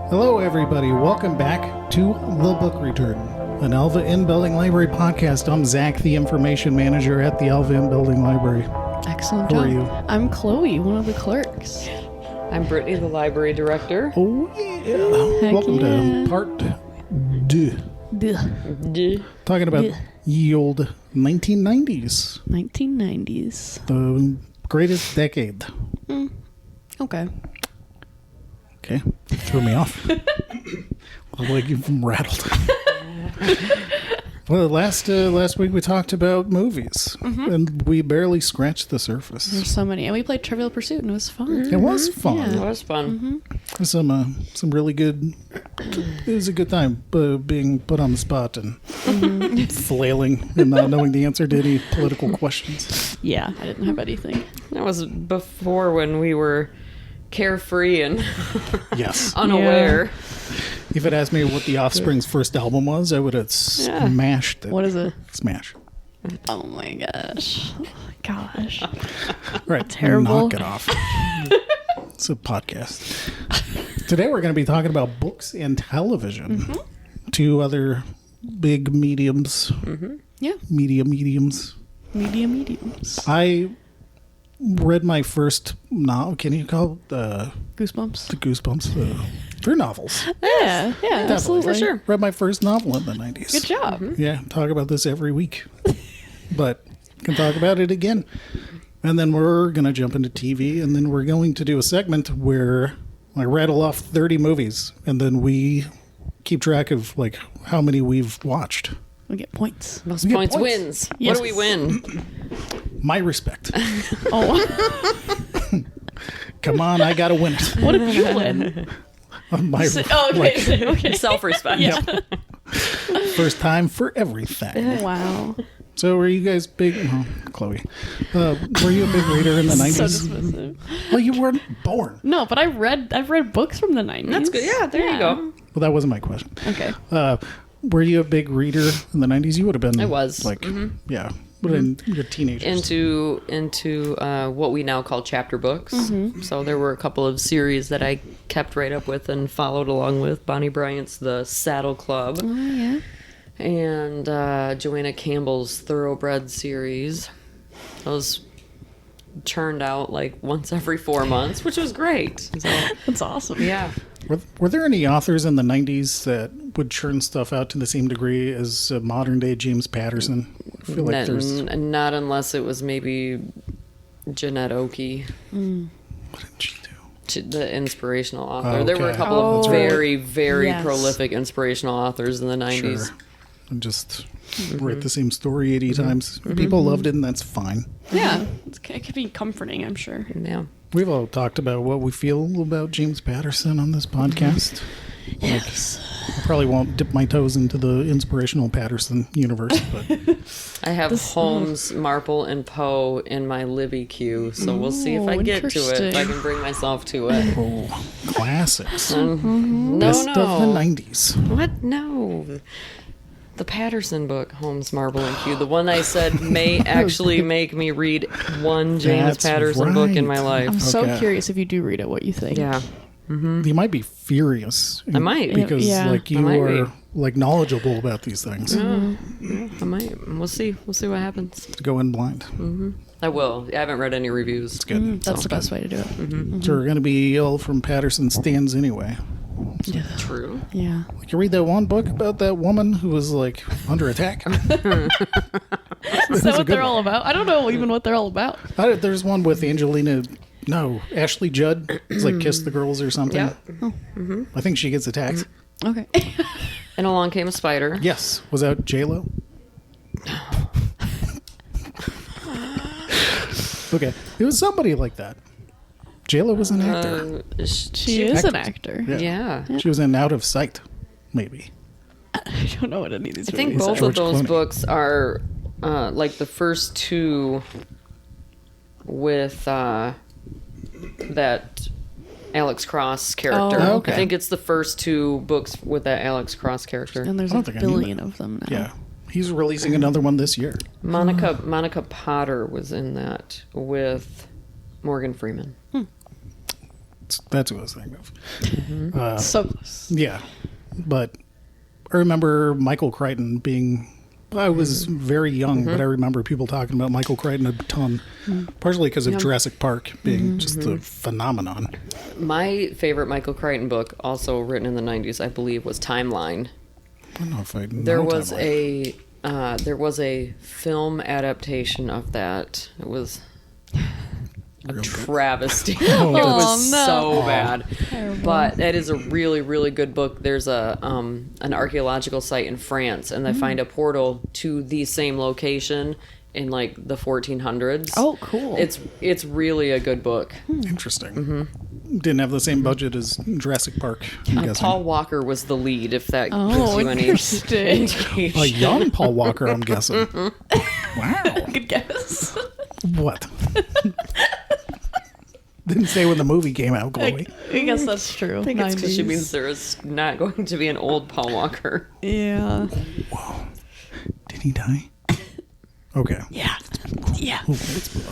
Hello, everybody. Welcome back to The Book Return, an Alva Inn Building Library podcast. I'm Zach, the information manager at the Alva Inn Building Library. Excellent Who job. are you? I'm Chloe, one of the clerks. I'm Brittany, the library director. Oh, yeah. Heck Welcome yeah. to part 2. Talking about ye old 1990s, 1990s. the greatest decade. Okay. Okay, threw me off. Like I'm rattled. Well, last week we talked about movies, and we barely scratched the surface. There's so many. And we played Trivial Pursuit, and it was fun. It was fun. Yeah. It was fun. Some really good. It was a good time being put on the spot and flailing and not knowing the answer to any political questions. Yeah, I didn't have anything. That was before when we were carefree and Yes. unaware. If it asked me what the Offspring's first album was, I would have smashed it. What is it? Smash. Oh my gosh. Gosh. Right. Terrible. Knock it off. It's a podcast. Today we're going to be talking about books and television. Two other big mediums. Yeah. Mediums. Mediums. I read my first novel. Can you call it the Goosebumps. Goosebumps? They're novels. Yeah, Definitely. absolutely. For sure. Read my first novel in the 90s. Good job. Yeah, talk about this every week. But can talk about it again. And then we're going to jump into TV, and then we're going to do a segment where I rattle off 30 movies, and then we keep track of like how many we've watched. We get points. Most We get points points. wins. Yes. What do we win? My respect. Oh, Come on, I got to win it. what if you win? My Okay. Okay. Self-respect. Yeah. first time for everything. Wow. So were you guys big, Chloe, were you a big reader in the 90s? So dismissive. Well, you weren't born. No, but I've read books from the 90s. That's good. Yeah, there you go. Well, that wasn't my question. Okay. Were you a big reader in the 90s? You would have been. I was. Like, yeah. But in your teenagers. Into what we now call chapter books. So there were a couple of series that I kept right up with and followed along with. Bonnie Bryant's The Saddle Club. Oh, yeah. And Joanna Campbell's Thoroughbred series. Those churned out like once every 4 months, which was great. So, That's awesome. yeah. Were there any authors in the 90s that would churn stuff out to the same degree as modern day James Patterson? I feel like there's. Not unless it was maybe Jeanette Oki, What did she do? the inspirational author. Oh, There were a okay. couple Oh. of very, very Yes. prolific inspirational authors in the 90s. Sure. And just write the same story 80 times. People loved it, and that's fine. Yeah. It could be comforting, I'm sure. Yeah. We've all talked about what we feel about James Patterson on this podcast. Yes. I probably won't dip my toes into the inspirational Patterson universe, but I have Holmes, Marple, and Poe in my Libby queue, so we'll see if I Ooh, get to it, if I interesting. can bring myself to it. oh, classics. No, Best of the no. 90s. What? No. The Patterson book, Holmes, Marble, and Q. The one I said may actually make me read one James That's Patterson book in my right. life. I'm so Okay. curious if you do read it, what you think. Yeah. You might be furious. I might. Because Yeah. like you I might are be. like knowledgeable about these things. I might. We'll see. We'll see what happens. Go in blind. I will. I haven't read any reviews. It's good. That's the best way to do it. So we're going to be all from Patterson stands anyway. Yeah. True. Yeah. Like you read that one book about that woman who was like under attack. Is that a what good they're all about? I don't know even what they're all about. There's one with Ashley Judd. It's like Kiss the Girls or something. Yeah. I think she gets attacked. Okay. And along came a spider. Yes. Was that J-Lo? Okay. It was somebody like that. J-Lo was an actor. She is an actor. Yeah. She was in Out of Sight, maybe. I don't know what any of these I think movies both are. George of those Clooney. books are like the first two with that Alex Cross character. Oh, okay. I think it's the first two books with that Alex Cross character. And there's I a don't think I knew billion that. of them now. Yeah. He's releasing another one this year. Monica Potter was in that with Morgan Freeman. That's what I was thinking of. So close. Yeah, but I remember Michael Crichton being. I was very young, but I remember people talking about Michael Crichton a ton, partially because of Jurassic Park being just a phenomenon. My favorite Michael Crichton book, also written in the 90s, I believe, was Timeline. I don't know if I know There was Timeline. there was a film adaptation of that. It was a travesty. It was no. so bad. Terrible. But it is a really, really good book. There's an archaeological site in France, and they find a portal to the same location in like the 1400s. Oh, cool. It's really a good book. Interesting. Didn't have the same budget as Jurassic Park, I'm guessing. Paul Walker was the lead. If that Oh, gives you any interesting. indication. A young Paul Walker, I'm guessing. Wow. Good guess. What? Didn't say when the movie came out, Chloe. I guess that's true. I think it's because she 90s. means there is not going to be an old Paul Walker. Yeah. Whoa. Did he die? Okay. Yeah. Yeah. Ooh, let's move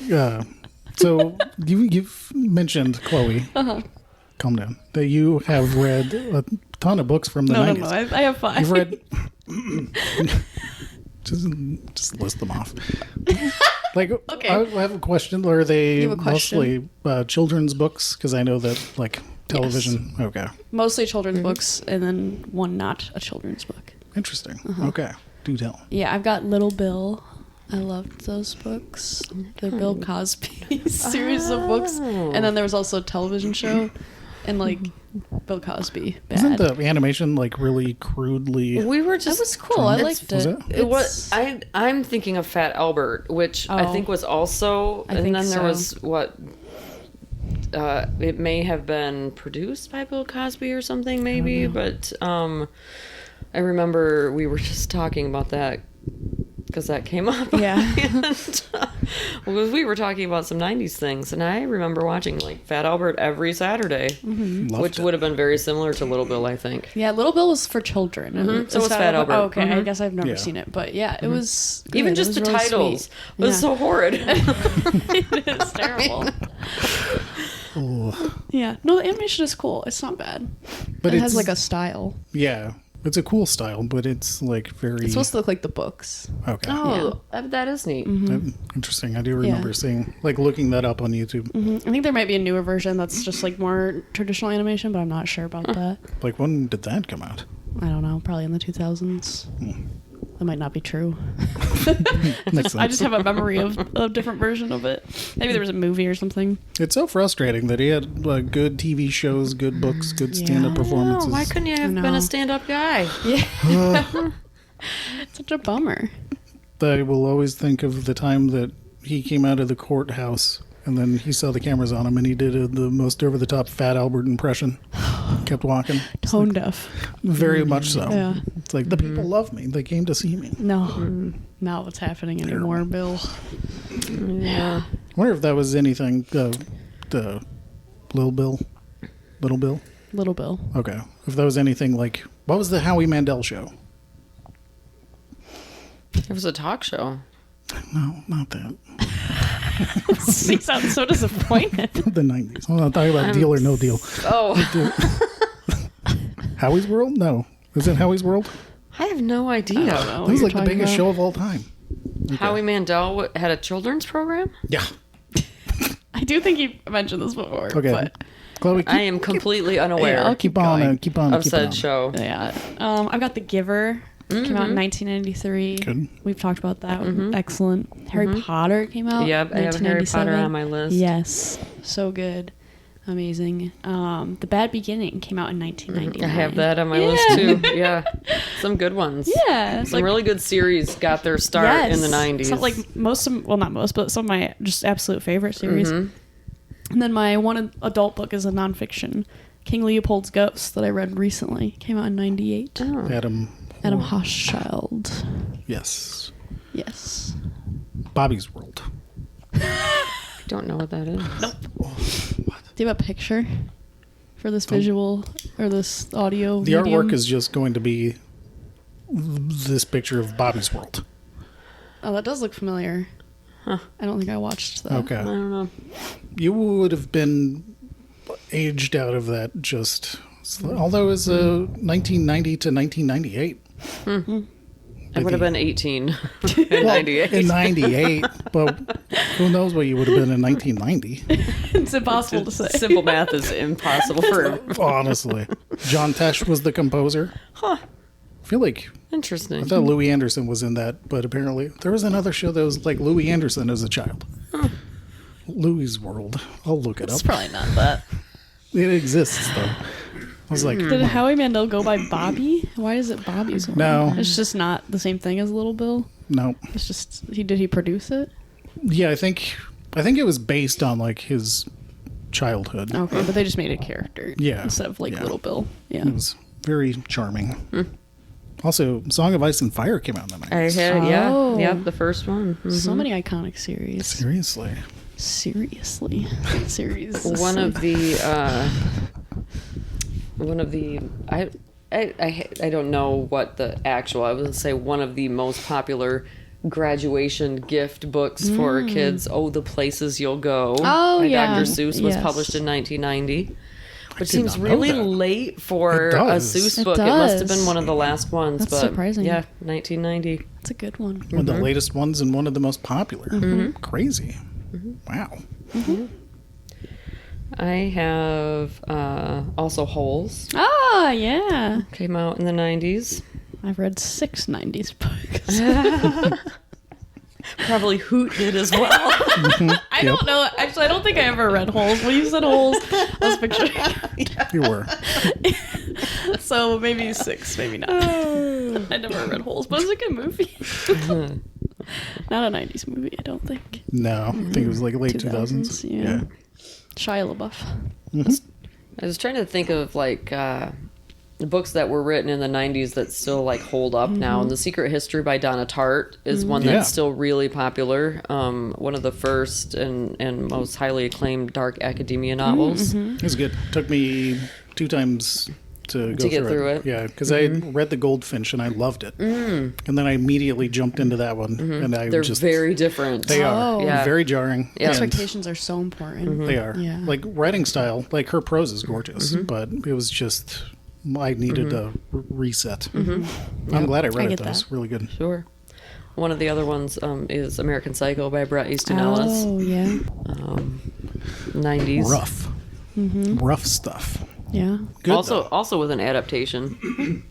on. So you've mentioned, Chloe, calm down, that you have read a ton of books from the No, 90s. no. I have 5. You've read... just list them off. Like, Okay. I have a question. Are they You have a question? mostly children's books? Because I know that, like, television... Okay. Mostly children's books, and then one not a children's book. Interesting. Uh-huh. Okay. Do tell. Yeah, I've got Little Bill. I loved those books. They're Bill Cosby series of books. And then there was also a television show, and like Bill Cosby. Bad. Isn't the animation, like, really crudely... We were That just. was cool. I It's- liked Was it. it? It was. I'm thinking of Fat Albert, which I Oh. think was also, I and think then there so. was what. It may have been produced by Bill Cosby or something, maybe, but I remember we were just talking about that because that came up. Yeah. Because we were talking about some 90s things, and I remember watching like Fat Albert every Saturday, Loved which it. would have been very similar to Little Bill, I think. Yeah, Little Bill was for children. and So was Fat Albert. Oh, okay, I Mhm. guess I've never Yeah. seen it, but yeah, it was good. Even It just was the really titles sweet. was Yeah. so horrid. It's terrible. Ugh. Yeah, no, the animation is cool. It's not bad. But it it's... has like a style. Yeah. It's a cool style, but it's, like, very... It's supposed to look like the books. Okay. Oh, that is neat. Interesting. I do remember seeing, like, looking that up on YouTube. I think there might be a newer version that's just like more traditional animation, but I'm not sure about that. Like, when did that come out? I don't know. Probably in the 2000s. That might not be true. Makes I sense. just have a memory of a different version of it. Maybe there was a movie or something. It's so frustrating that he had good TV shows, good books, good Yeah. stand-up I performances. Why couldn't you have know. been a stand-up guy? Yeah. It's such a bummer. I will always think of the time that he came out of the courthouse and then he saw the cameras on him and he did the most over-the-top Fat Albert impression. Kept walking. Tone deaf. Very much so. Yeah. It's like, the people love me. They came to see me. No. Not what's happening anymore, Bill. Yeah. I wonder if that was anything, the Little Bill? Little Bill? Little Bill. Okay. If that was anything like, what was the Howie Mandel show? It was a talk show. No, not that. You sound so disappointed. The 90s. I'm not talking about Deal or No Deal. Oh, Howie's World? No. Is it Howie's World? I have no idea. That was like the biggest show of all time. Howie Mandel had a children's program? Yeah. I do think you mentioned this before. Okay. But Chloe, I am completely unaware Yeah, I'll keep on going. and keep on. of keep said on. show. yeah. I've got The Giver. Came out in 1993. Good. We've talked about that. Excellent. Harry Potter came out. Yep, I have Harry Potter 1997. on my list. Yes. So good. Amazing. The Bad Beginning came out in 1999. I have that on my list too. Yeah. Some good ones. Yeah. It's Some really good series got their start in the 90s. So, like most of, well, not most, but some of my just absolute favorite series. And then my one adult book is a nonfiction, King Leopold's Ghost, that I read recently. Came out in 98. Oh. Adam. Adam Hochschild. Yes. Yes. Bobby's World. Don't know what that is. Do you have a picture for this visual or this audio? The medium? artwork is just going to be this picture of Bobby's World. Oh, that does look familiar. I don't think I watched that. Okay. I don't know. You would have been aged out of that although it was 1990 to 1998. I would have been 18 in Well, 98. in 98, but who knows what you would have been in 1990, It's impossible to say. Simple math is impossible for. honestly. John Tesh was the composer. Huh. I feel like Interesting. I thought Louis Anderson was in that, but apparently there was another show that was like Louis Anderson as a child. Louis World. I'll look it It's up. probably not that. It exists though. I was like, Did Howie Mandel go by Bobby? Why is it Bobby? So No. long? It's just not the same thing as Little Bill. no. It's just did he produce it? Yeah, I think it was based on like his childhood. Okay, but they just made a character. Yeah, Instead of like yeah. Little Bill. Yeah. It was very charming. Also, Song of Ice and Fire came out in the 90s. I had, yeah. Oh. Yep, the first one. Mhm. So many iconic series. Seriously. Seriously. Series. One of the I don't know what the actual, I would say one of the most popular graduation gift books for kids. Oh, The Places You'll Go Oh, by yeah. Dr. Seuss was Yes. published in 1990. Which did seems not know really that. late for It a does. Seuss It book. It must have does. been one of the last ones. That's but surprising. Yeah, 1990. That's a good one. One of the latest ones and one of the most popular. Crazy. Wow. I have also Holes. Ah, yeah. Came out in the 90s. I've read 6 90s books. Probably Hoot did as well. I don't know. Actually, I don't think I ever read Holes. When you said Holes, I was picturing. You were. So maybe 6, maybe not. I never read Holes, but it's a good movie. Not a 90s movie, I don't think. No, I think it was like late 2000s. Yeah. Shia LaBeouf. I was trying to think of like the books that were written in the 90s that still like hold up now. And The Secret History by Donna Tartt is one that's Yeah. still really popular. One of the first and most highly acclaimed dark academia novels. It was good. Took me 2 times to go get through it. Yeah, because I read The Goldfinch and I loved it. And then I immediately jumped into that one. And I They're just... very different. They are. Oh. Yeah. Very jarring. Yeah. and Expectations are so important. They are. Yeah. Like, writing style, like, her prose is gorgeous, but it was just... I needed a reset. I'm glad I read I it, get though. that. It's really good. Sure. One of the other ones is American Psycho by Bret Easton Ellis. Oh, yeah. 90s. Rough. Rough stuff. Yeah. Good, Also with an adaptation.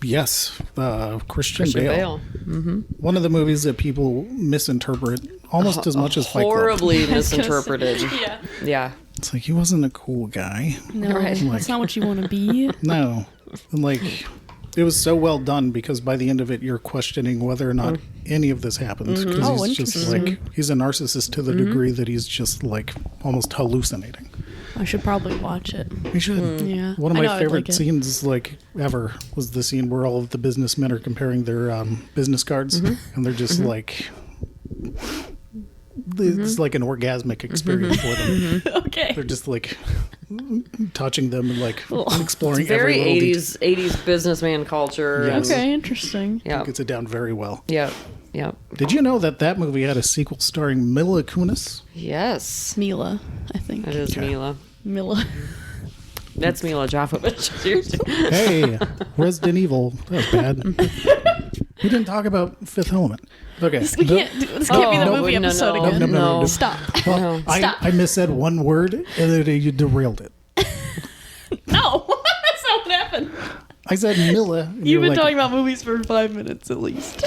Yes. Christian Christian Bale. Bale. One of the movies that people misinterpret almost as much as Fight Club. Horribly misinterpreted. Yeah. Yeah. It's like, he wasn't a cool guy. No, Right. that's not what you want to be. No. And like, it was so well done because by the end of it, you're questioning whether or not any of this happened. Because Oh, he's just interesting. like, he's a narcissist to the degree that he's just like almost hallucinating. I should probably watch it. We should. Yeah. One of I my know I'd favorite like it. scenes, like ever, was the scene where all of the businessmen are comparing their business cards, and they're just like, it's like an orgasmic experience for them. Okay. They're just like touching them and like exploring Very every little detail. 80s businessman culture. Yes. Okay, interesting. Yeah. Gets it down very well. Yep. Yep. Did you know that movie had a sequel starring Mila Kunis? Yes. Mila, I think. It is Okay. Mila. Mila. That's Mila Jovovich. Hey, Resident Evil. That was bad. We didn't talk about Fifth Element. Okay. This can't be the no, movie no, episode no, again. no. Stop. Well, Stop. I missaid one word and then you derailed it. No, that's not what happened. I said Mila. and You've you're been like, talking about movies for 5 minutes at least.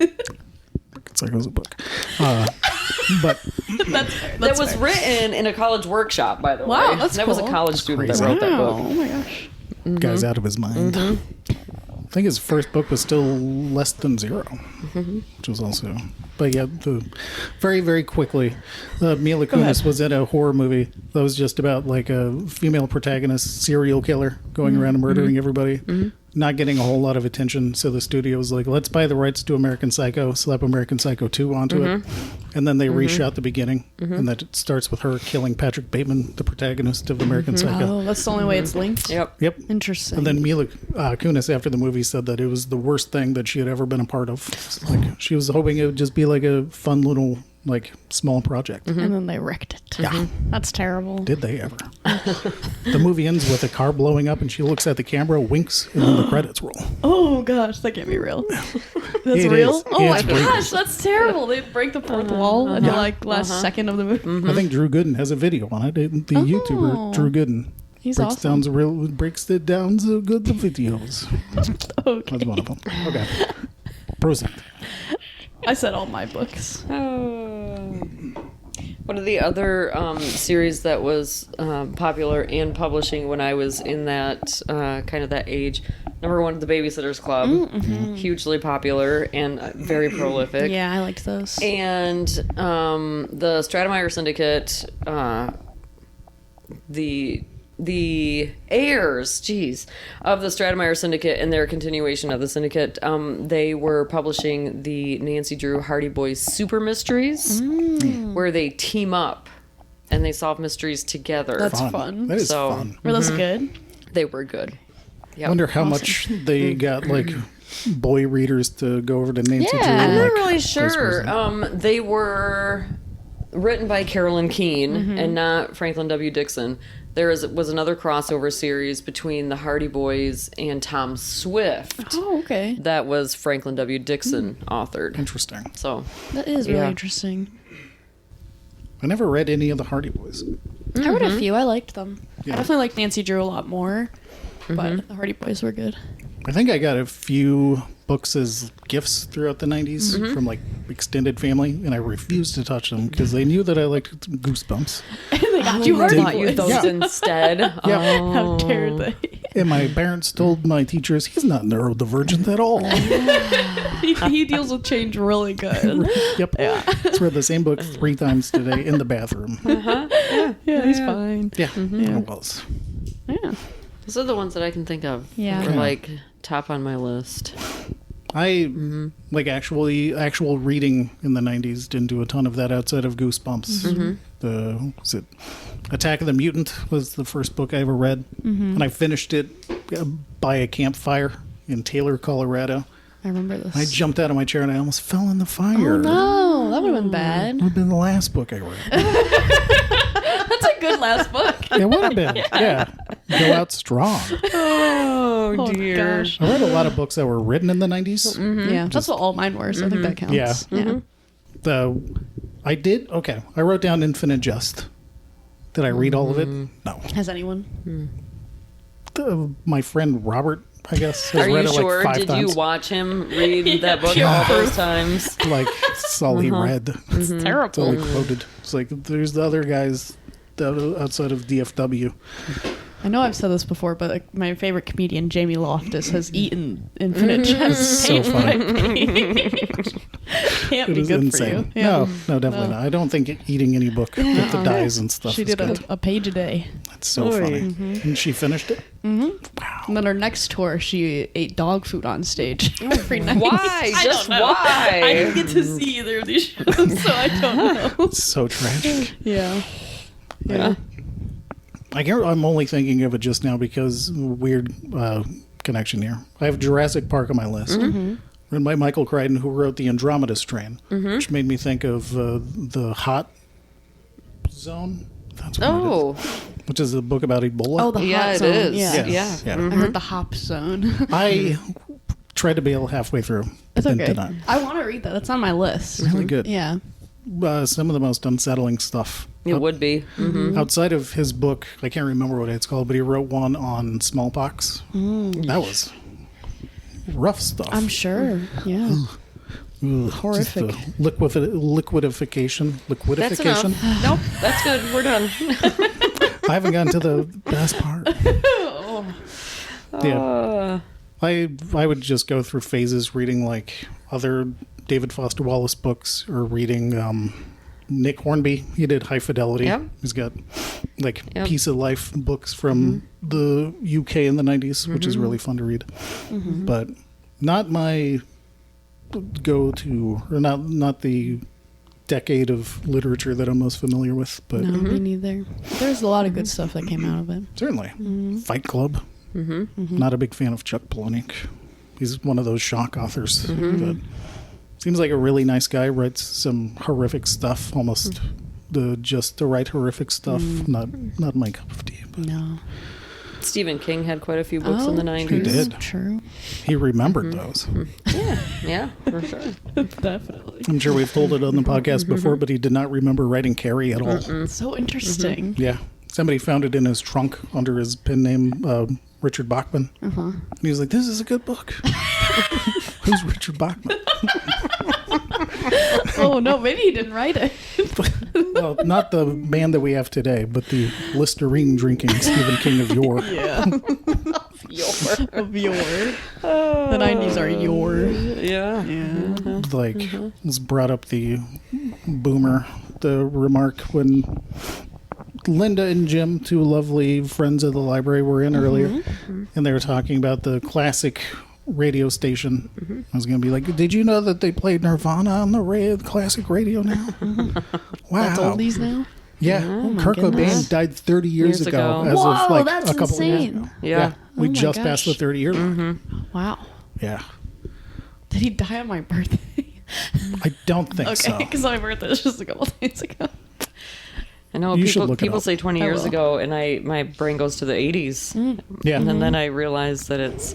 It's like it was a book. But That's fair. That was written in a college workshop, by the way. Wow, that's That was a cool. college student that crazy. wrote that Wow. book. Oh my gosh. guy's out of his mind. I think his first book was still Less Than Zero, which was also. But yeah, very, very quickly, Mila Kunis was in a horror movie that was just about like a female protagonist serial killer going around and murdering everybody. not getting a whole lot of attention. So the studio was like, let's buy the rights to American Psycho, slap American Psycho 2 onto it. And then they reshot the beginning. And that it starts with her killing Patrick Bateman, the protagonist of American Psycho. Oh, that's the only way it's linked. Yep. Yep. Interesting. And then Mila Kunis, after the movie, said that it was the worst thing that she had ever been a part of. It's like she was hoping it would just be like a fun little, like, small project. And then they wrecked it. Yeah. That's terrible. Did they ever? The movie ends with a car blowing up, and she looks at the camera, winks, and then the credits roll. Oh gosh, that can't be real. That's It real? is. Oh Yeah, my it's breaking. gosh, that's terrible. They break the fourth wall in the last second of the movie. I think Drew Gooden has a video on it. The YouTuber Drew Gooden He's breaks awesome. breaks it down so good the videos. Okay. That's one of them. Okay. Proceed. I said all my books. One of the other series that was popular and publishing when I was in that kind of that age, number one, The Babysitter's Club, hugely popular and very prolific. Yeah, I liked those. And the Stratemeyer Syndicate, the heirs, of the Stratemeyer Syndicate and their continuation of the Syndicate, they were publishing the Nancy Drew Hardy Boys Super Mysteries, where they team up and they solve mysteries together. That's fun. That is So- fun. Were those good? They were good. I Yep. wonder how much they got, like, boy readers to go over to Nancy Drew. Yeah. I'm like, not really vice sure. versa. They were written by Carolyn Keene and not Franklin W. Dixon. There was another crossover series between the Hardy Boys and Tom Swift Oh, okay. that was Franklin W. Dixon authored. Interesting. So, That is really Yeah. interesting. I never read any of the Hardy Boys. I read a few. I liked them. Yeah. I definitely liked Nancy Drew a lot more, but the Hardy Boys were good. I think I got a few books as gifts throughout the 90s from, like, extended family, and I refused to touch them because they knew that I liked Goosebumps. They got you I Hardy bought you Boys. those Yeah. instead. Yeah. Oh. How dare they? And my parents told my teachers, he's not neurodivergent at all. he deals with change really good. Yep. It's read the same book 3 times today in the bathroom. Yeah, he's fine. Yeah, it was. Yeah. Those are the ones that I can think of. Yeah. That were Yeah. like top on my list. I like actual reading in the 90s. Didn't do a ton of that outside of Goosebumps. Was it Attack of the Mutant was the first book I ever read, and I finished it by a campfire in Taylor, Colorado. I remember this. I jumped out of my chair and I almost fell in the fire. Oh, no, that would have been bad. Would have been the last book I read. That's a good last book. It would have been. Yeah. Go out strong. Oh, Oh, gosh. I read a lot of books that were written in the 90s. Yeah, that's what all mine were, so I think that counts. Yeah. I did. Okay. I wrote down Infinite Jest. Did I read all of it? No. Has anyone? My friend Robert, I guess, has Are read you it sure? like 5 Did times. you watch him read that book all those times? Like, it's all he read. It's It's all terrible. he quoted. It's like, there's the other guys outside of DFW. I know I've said this before, but like, my favorite comedian, Jamie Loftus, has eaten Infinite Jest So page by funny. page. Can't It be is good insane. for you. Yeah. No, definitely not. I don't think eating any book with the dyes and stuff She is did good. a page a day. It's so funny. And she finished it? And then her next tour, she ate dog food on stage every night. Why? I Just don't know. why? I didn't get to see either of these shows, so I don't know. It's so tragic. Yeah. Yeah. I'm only thinking of it just now because weird connection here. I have Jurassic Park on my list. Written by Michael Crichton, who wrote The Andromeda Strain, which made me think of the Hot Zone. That's what it Oh, is. Which is a book about Ebola. Oh, the yeah, hot it zone. is. Yeah. Yes. Yeah. Yeah. I heard the hop zone. I tried to bail halfway through, but It's then okay. did not. I want to read that. That's on my list. Really good. Yeah. Some of the most unsettling stuff. it would be. Outside of his book, I can't remember what it's called, but he wrote one on smallpox. That was rough stuff. I'm sure. Yeah. Ugh, horrific. just the liquidification. That's enough. Nope, that's good. We're done. I haven't gotten to the best part. Yeah. I would just go through phases reading like other David Foster Wallace books or reading Nick Hornby. He did High Fidelity. Yep. He's got like Yep. piece of life books from the UK in the 90s, which is really fun to read. But not my go-to, or not the decade of literature that I'm most familiar with, but No, me neither. There's a lot of good stuff that came out of it. certainly. Fight Club. Not a big fan of Chuck Palahniuk. He's one of those shock authors that seems like a really nice guy, writes some horrific stuff, almost just the right horrific stuff. Not my cup of tea. But No. Stephen King had quite a few books in the 90s. He did. True. he remembered those. Yeah, for sure. Definitely. I'm sure we've told it on the podcast before, but he did not remember writing Carrie at all. So interesting. Yeah. Somebody found it in his trunk under his pen name, Richard Bachman. And he was like, this is a good book. Who's Richard Bachman? Oh, no, maybe he didn't write it. Well, not the man that we have today, but the Listerine drinking Stephen King of yore. Yeah. Your. Of your. The 90s are your. Yeah. Yeah. Like, was brought up the remark when Linda and Jim, two lovely friends of the library, were in earlier, and they were talking about the classic radio station. I was going to be like, did you know that they played Nirvana on the classic radio now? Wow. That's oldies now? Yeah. my Kurt goodness. Cobain died 30 years Years ago. ago. As Whoa, of like that's a couple of years insane. ago. Yeah. We Oh my just passed the gosh. 30-year mark. Wow. Yeah. Did he die on my birthday? I don't think Okay, so. because my birthday was just a couple days ago. I know You should people look it up. say 20 I years will. ago, and my brain goes to the 80s. Yeah. And then I realize that it's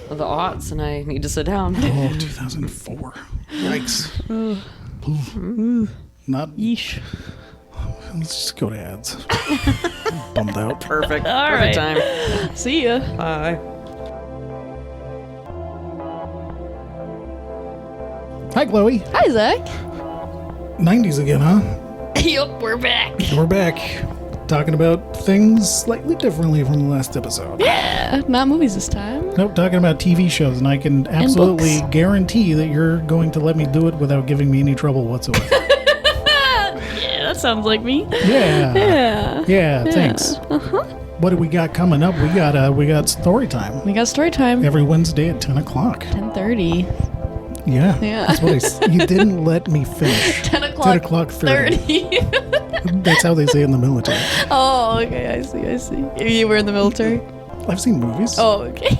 the aughts, and I need to sit down. Oh, 2004. Yikes. Not. Yeesh. Let's just go to ads. Bummed out. Perfect. All Perfect right. time. See ya. Bye. Hi, Chloe. Hi, Zach. 90s again, huh? Yup, we're back. We're back. Talking about things slightly differently from the last episode. Yeah, not movies this time. Nope, talking about TV shows, and I can absolutely guarantee that you're going to let me do it without giving me any trouble whatsoever. Yeah, that sounds like me. Yeah. Yeah. Yeah, thanks. What do we got coming up? We got story time We got story time. every Wednesday at 10 o'clock. 10:30. Yeah. Yeah. That's what you didn't let me finish. 10 o'clock. 10 o'clock 30. That's how they say in the military. Oh, okay. I see. You were in the military? I've seen movies. Oh, okay.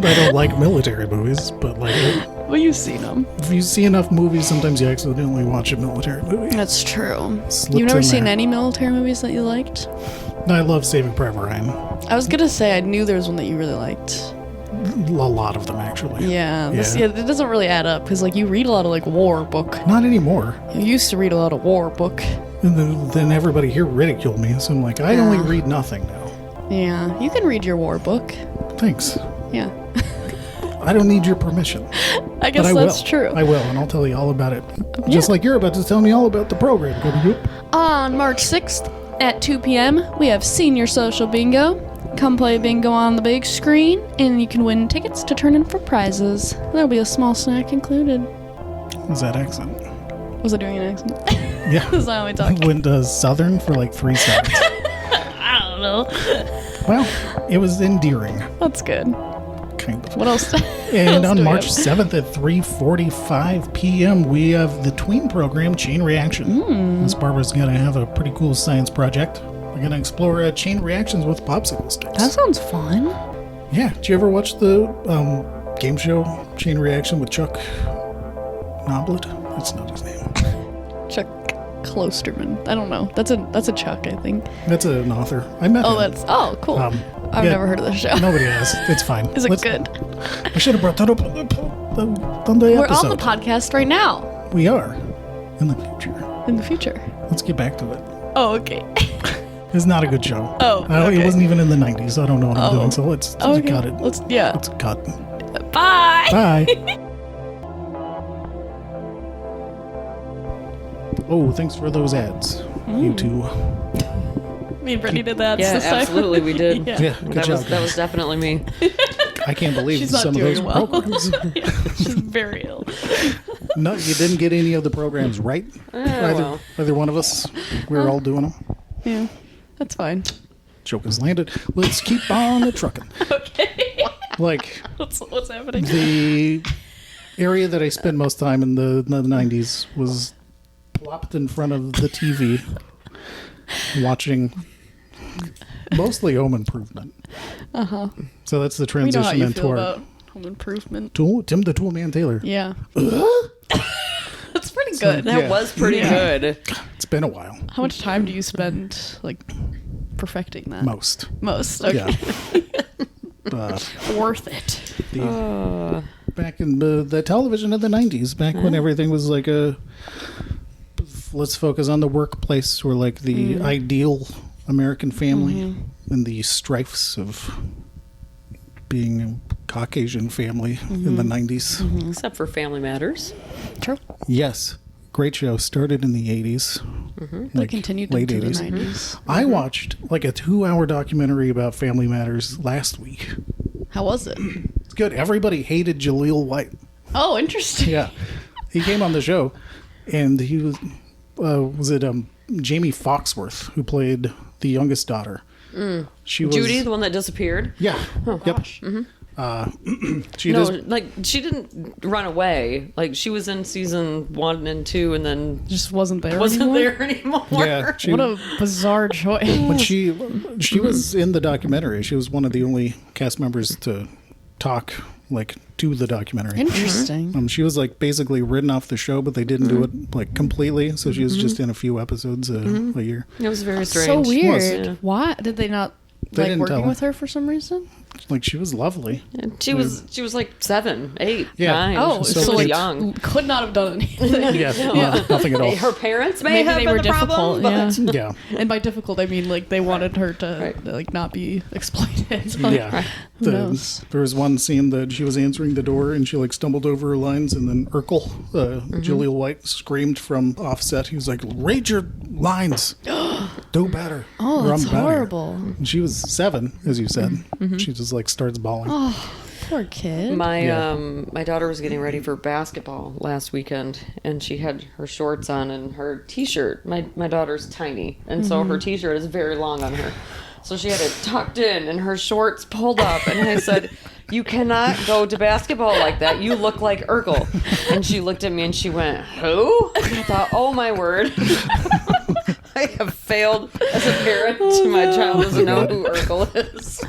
I don't like military movies, but like Well, you've seen them. if you see enough movies, sometimes you accidentally watch a military movie. That's true. Slips You've never in seen there. any military movies that you liked? I love Saving Private Ryan. I was gonna say I knew there was one that you really liked. A lot of them, actually. Yeah, Yeah. it doesn't really add up because like you read a lot of like war book. Not anymore. You used to read a lot of war book. And then everybody here ridiculed me, so I'm like, I only read nothing now. Yeah, you can read your war book. Thanks. Yeah, I don't need your permission. I guess But I that's will. true. I will, and I'll tell you all about it. Just like you're about to tell me all about the program. On March 6th at 2 p.m., we have Senior Social Bingo. Come play bingo on the big screen, and you can win tickets to turn in for prizes. There'll be a small snack included. What's that accent? Was I doing an accent? Yeah. That's not how I talk. Went Southern for like 3 seconds. I don't know. Well, it was endearing, That's good. kind of. What else? And else on do we March have? 7th at 3:45 p.m., we have the tween program, Chain Reaction. Miss Barbara's going to have a pretty cool science project. We're going to explore chain reactions with popsicle sticks. That sounds fun. Yeah. Did you ever watch the game show Chain Reaction with Chuck Noblet? That's not his name. Chuck Klosterman. I don't know. That's a Chuck, I think. That's an author. I met him. Cool. I've yeah. never heard of the show. Nobody has. It's fine. Is it good? I should have brought that up on the We're episode. on the podcast right now. We are. In the future. In the future. Let's get back to it. Oh, okay. It's not a good show. Oh, It okay. wasn't even in the 90s. I don't know what I'm doing, so let's Okay. cut it. Let's cut. Bye. Bye. Oh, thanks for those ads. You two. Me and Brittany did that. Yeah, this time. absolutely, we did. Yeah. Yeah, good job. That was definitely me. I can't believe She's not some of doing those well. programs. She's very ill. No, you didn't get any of the programs right. well. Either one of us. We're all doing them. Yeah, that's fine. Joke has landed. Let's keep on the trucking. Okay. Like What's happening? the area that I spent most time in the 90s was plopped in front of the TV, watching mostly Home Improvement. So that's the We know how transition you into feel our about Home Improvement. Tim the Toolman Taylor. Yeah. That's pretty good. That Yeah. was pretty Yeah. good. It's been a while. How much time do you spend like perfecting that? Most. Most. Okay. Yeah. Worth it. Back in the television of the 90s, back when everything was like let's focus on the workplace or like the ideal American family and the strifes of being a Caucasian family in the 90s. Except for Family Matters. True. Yes. Great show. Started in the 80s. They continued late into 80s. the 90s. I watched like a 2-hour documentary about Family Matters last week. How was it? It's good. Everybody hated Jaleel White. Oh, interesting. Yeah. He came on the show and he was it Jamie Foxworth who played the youngest daughter. She was Judy, the one that disappeared. Yeah. Yep. She No, does. like she didn't run away. Like she was in season 1 and 2, and then Just wasn't there wasn't anymore? there anymore. Yeah. She, What a bizarre choice. when she was in the documentary. She was one of the only cast members to talk like to the documentary. Interesting. She was like basically written off the show, but they didn't do it like completely. So she was just in a few episodes a year. It was very So strange. weird. Yeah. Why did they not They like didn't tell working her. with her for some reason? Like she was lovely. And she was like 7, 8, Yeah. 9. Oh, So she was cute. young. Could not have done anything. Yeah, nothing at all. Her parents may Maybe have they been were the problem, difficult. but Yeah. Yeah, And by difficult, I mean like they wanted her to Right. like not be exploited. Like, yeah. Who knows? There was one scene that she was answering the door and she like stumbled over her lines, and then Urkel, Jaleel White, screamed from offset. He was like, "Read your lines, do better." Oh, or that's I'm better." horrible. And she was 7, as you said. She just like starts bawling. Poor kid. my daughter was getting ready for basketball last weekend, and she had her shorts on and her t-shirt. My daughter's tiny, and so her t-shirt is very long on her. So she had it tucked in and her shorts pulled up, and I said, "You cannot go to basketball like that. You look like Urkel." And she looked at me and she went, "Who?" And I thought, "Oh my word." I have failed as a parent. My child doesn't know who Urkel is.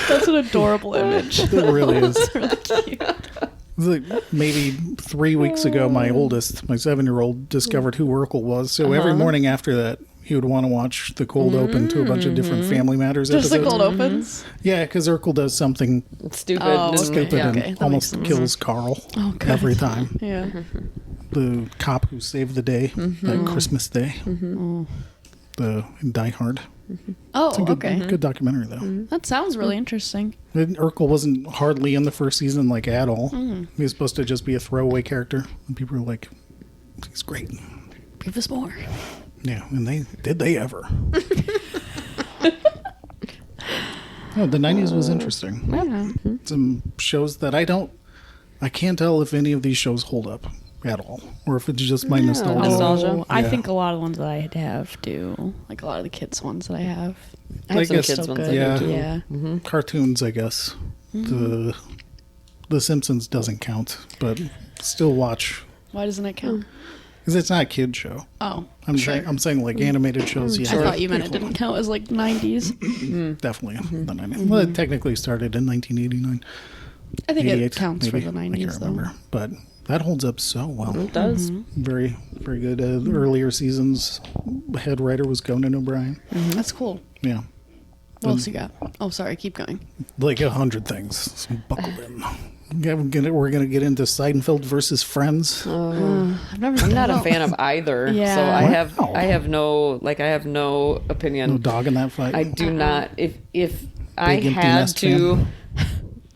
That's an adorable image. It really is. Really cute. It was like maybe 3 weeks ago, my oldest, my 7-year-old, discovered who Urkel was. So every morning after that, he would want to watch the cold open to a bunch of different Family Matters Just the episodes. cold opens. Yeah, because Urkel does something Stupid. Oh, isn't it? stupid Yeah. okay. and That almost makes kills Carl Oh, good. every time. Yeah. The cop who saved the day, that Christmas Day, the Die Hard. Oh, It's a good, okay. good documentary though. That sounds really interesting. And Urkel wasn't hardly in the first season, like at all. He was supposed to just be a throwaway character, and people were like, "He's great." Give us more. Yeah, and they ever? Oh, the 90s was interesting. Yeah. Some shows that I can't tell if any of these shows hold up at all, or if it's just my nostalgia. Nostalgia. Oh, I Yeah. think a lot of the ones that I have do. Like a lot of the kids ones that I have. I have some guess- kids So ones good. I do too. Yeah. Cartoons, I guess. The Simpsons doesn't count, but still watch Why doesn't it count? because it's not a kid show. Oh. I'm saying like animated shows. Yeah, I thought you meant it didn't count as like 90s. definitely the 90s. Well, it technically started in 1989. I think 88, it counts maybe. for the I 90s can't though. remember, but that holds up so well. It does. Very, very good. The earlier seasons, head writer was Conan O'Brien. That's cool. Yeah, What else you got? Oh, sorry. Keep going. like 100 things. So buckle in. Yeah, we're gonna get into Seinfeld versus Friends. I've never. I'm not a fan of either. Yeah. So Wow. I have no opinion. No dog in that fight. I do not. If I Big empty had nest to,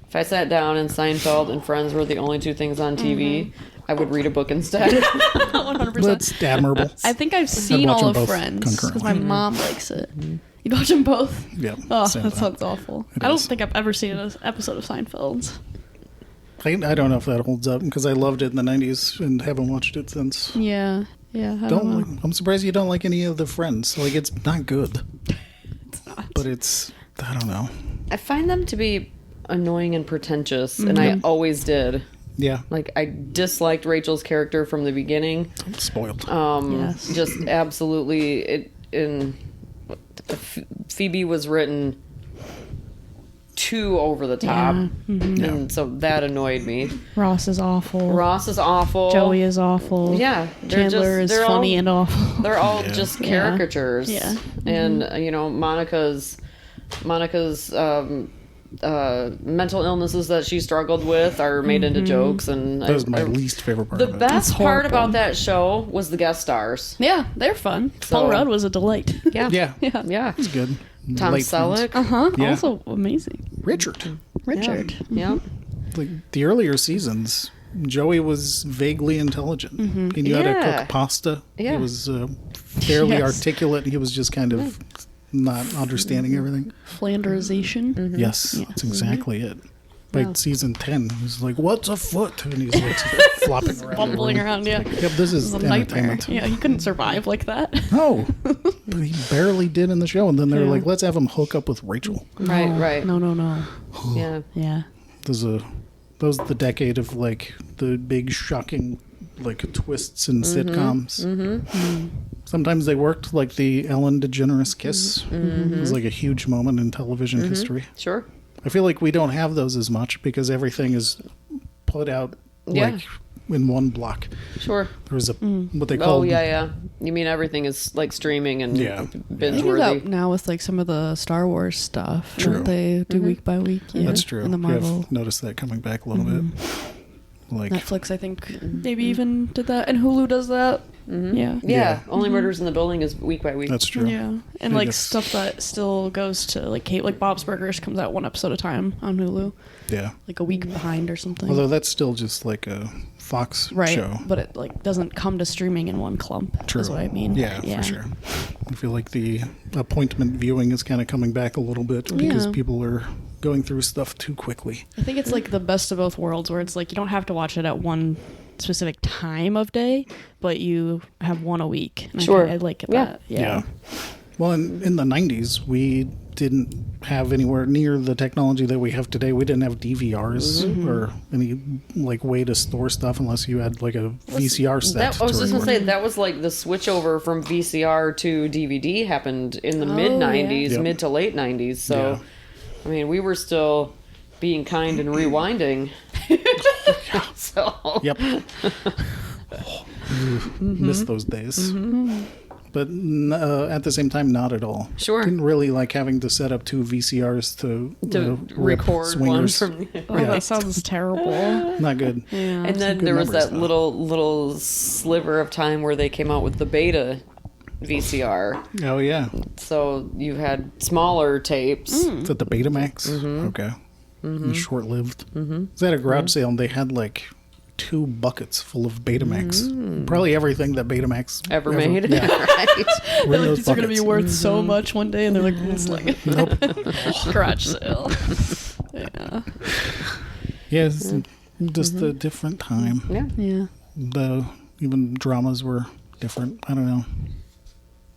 if I sat down and Seinfeld and Friends were the only 2 things on TV, I would read a book instead. 100%. That's admirable. I think I've seen watch all them of both Friends because concurrently. my mom likes it. You'd watch them both? Yeah. Oh, same that thing. sounds awful. It I don't is. think I've ever seen an episode of Seinfeld. I don't know if that holds up because I loved it in the 90s and haven't watched it since. Yeah. Yeah. I Don't know. like, I'm surprised you don't like any of the Friends. Like, it's not good. It's not. But it's, I don't know. I find them to be annoying and pretentious, and I always did. Yeah, Like, I disliked Rachel's character from the beginning. I'm spoiled. Yes. Just absolutely. Phoebe was written too over the top, and so that annoyed me. Ross is awful. Ross is awful. Joey is awful. Yeah, Chandler is funny and awful. They're all just caricatures. Yeah. And Monica's mental illnesses that she struggled with are made into jokes, and That was my least favorite part the of it. best part horrible. about that show was the guest stars. Yeah, they're fun. So- Paul Rudd was a delight. Yeah, Yeah, Yeah. it's good. Tom Late Friends. Selleck. Uh-huh. Yeah. Also amazing. Richard. Richard. Yeah. Like the earlier seasons, Joey was vaguely intelligent. He knew how to Yeah. cook pasta. Yeah. He was fairly Yes. articulate. He was just kind of not understanding everything. Flanderization. Yes, that's exactly it. By season 10, he's like, "What's a foot?" And he's like flopping around. Bumbling around, yeah. Yep, this is It's a nightmare. entertainment. Yeah, he couldn't survive like that. No, but he barely did in the show. And then they're Yeah. like, "Let's have him hook up with Rachel." Right. Right. No. Yeah. Yeah. That was the decade of like the big shocking like twists in sitcoms. Sometimes they worked, like the Ellen DeGeneres kiss. It was like a huge moment in television history. Sure. I feel like we don't have those as much because everything is put out Yeah. like in one block. Sure. There was a what they call Oh yeah. You mean everything is like streaming and Yeah. They binge do that worthy? now with like some of the Star Wars stuff. True. Don't they do week by week? Yeah. That's true. And the Yeah, Marvel. I've noticed that coming back a little bit. Like Netflix, I think, maybe even did that. And Hulu does that. Yeah. Yeah. Yeah. Only Murders in the Building is week by week. that's true. Yeah, and I like guess- stuff that still goes to like like Bob's Burgers comes out one episode at a time on Hulu, Yeah. like a week behind or something. Although that's still just like a Fox right, show. but it like doesn't come to streaming in one clump. True. Is what I mean. Yeah, for sure. I feel like the appointment viewing is kind of coming back a little bit because Yeah. people are going through stuff too quickly. I think it's like the best of both worlds, where it's like you don't have to watch it at one specific time of day, but you have one a week. And Sure. I like Yeah. that. Yeah. Well, in the 90s, we didn't have anywhere near the technology that we have today. We didn't have DVRs or any like way to store stuff unless you had like a VCR set. That, I was to just gonna record. say that was like the switch over from VCR to DVD happened in the Oh, mid yeah. '90s, Yep. mid to late '90s. So, Yeah. I mean, we were still being kind and rewinding. So, Yep. Miss those days. But at the same time, not at all. Sure. Didn't really like having to set up two VCRs to rip record one swingers. from. Oh, Yeah. that sounds terrible. Not good. Yeah. And then good there was memories, that though. little sliver of time where they came out with the beta VCR. Oh yeah. So you had smaller tapes. Is that the Betamax? Okay. Short lived. Is that a garage sale? And they had like 2 buckets full of Betamax. Probably everything that Betamax Ever made. Yeah. Right. Were in those These are going to be buckets. worth so much one day, and they're like, it's like garage sale. Yeah. Yeah, it's just a different time. Yeah. Yeah. The even dramas were different. I don't know.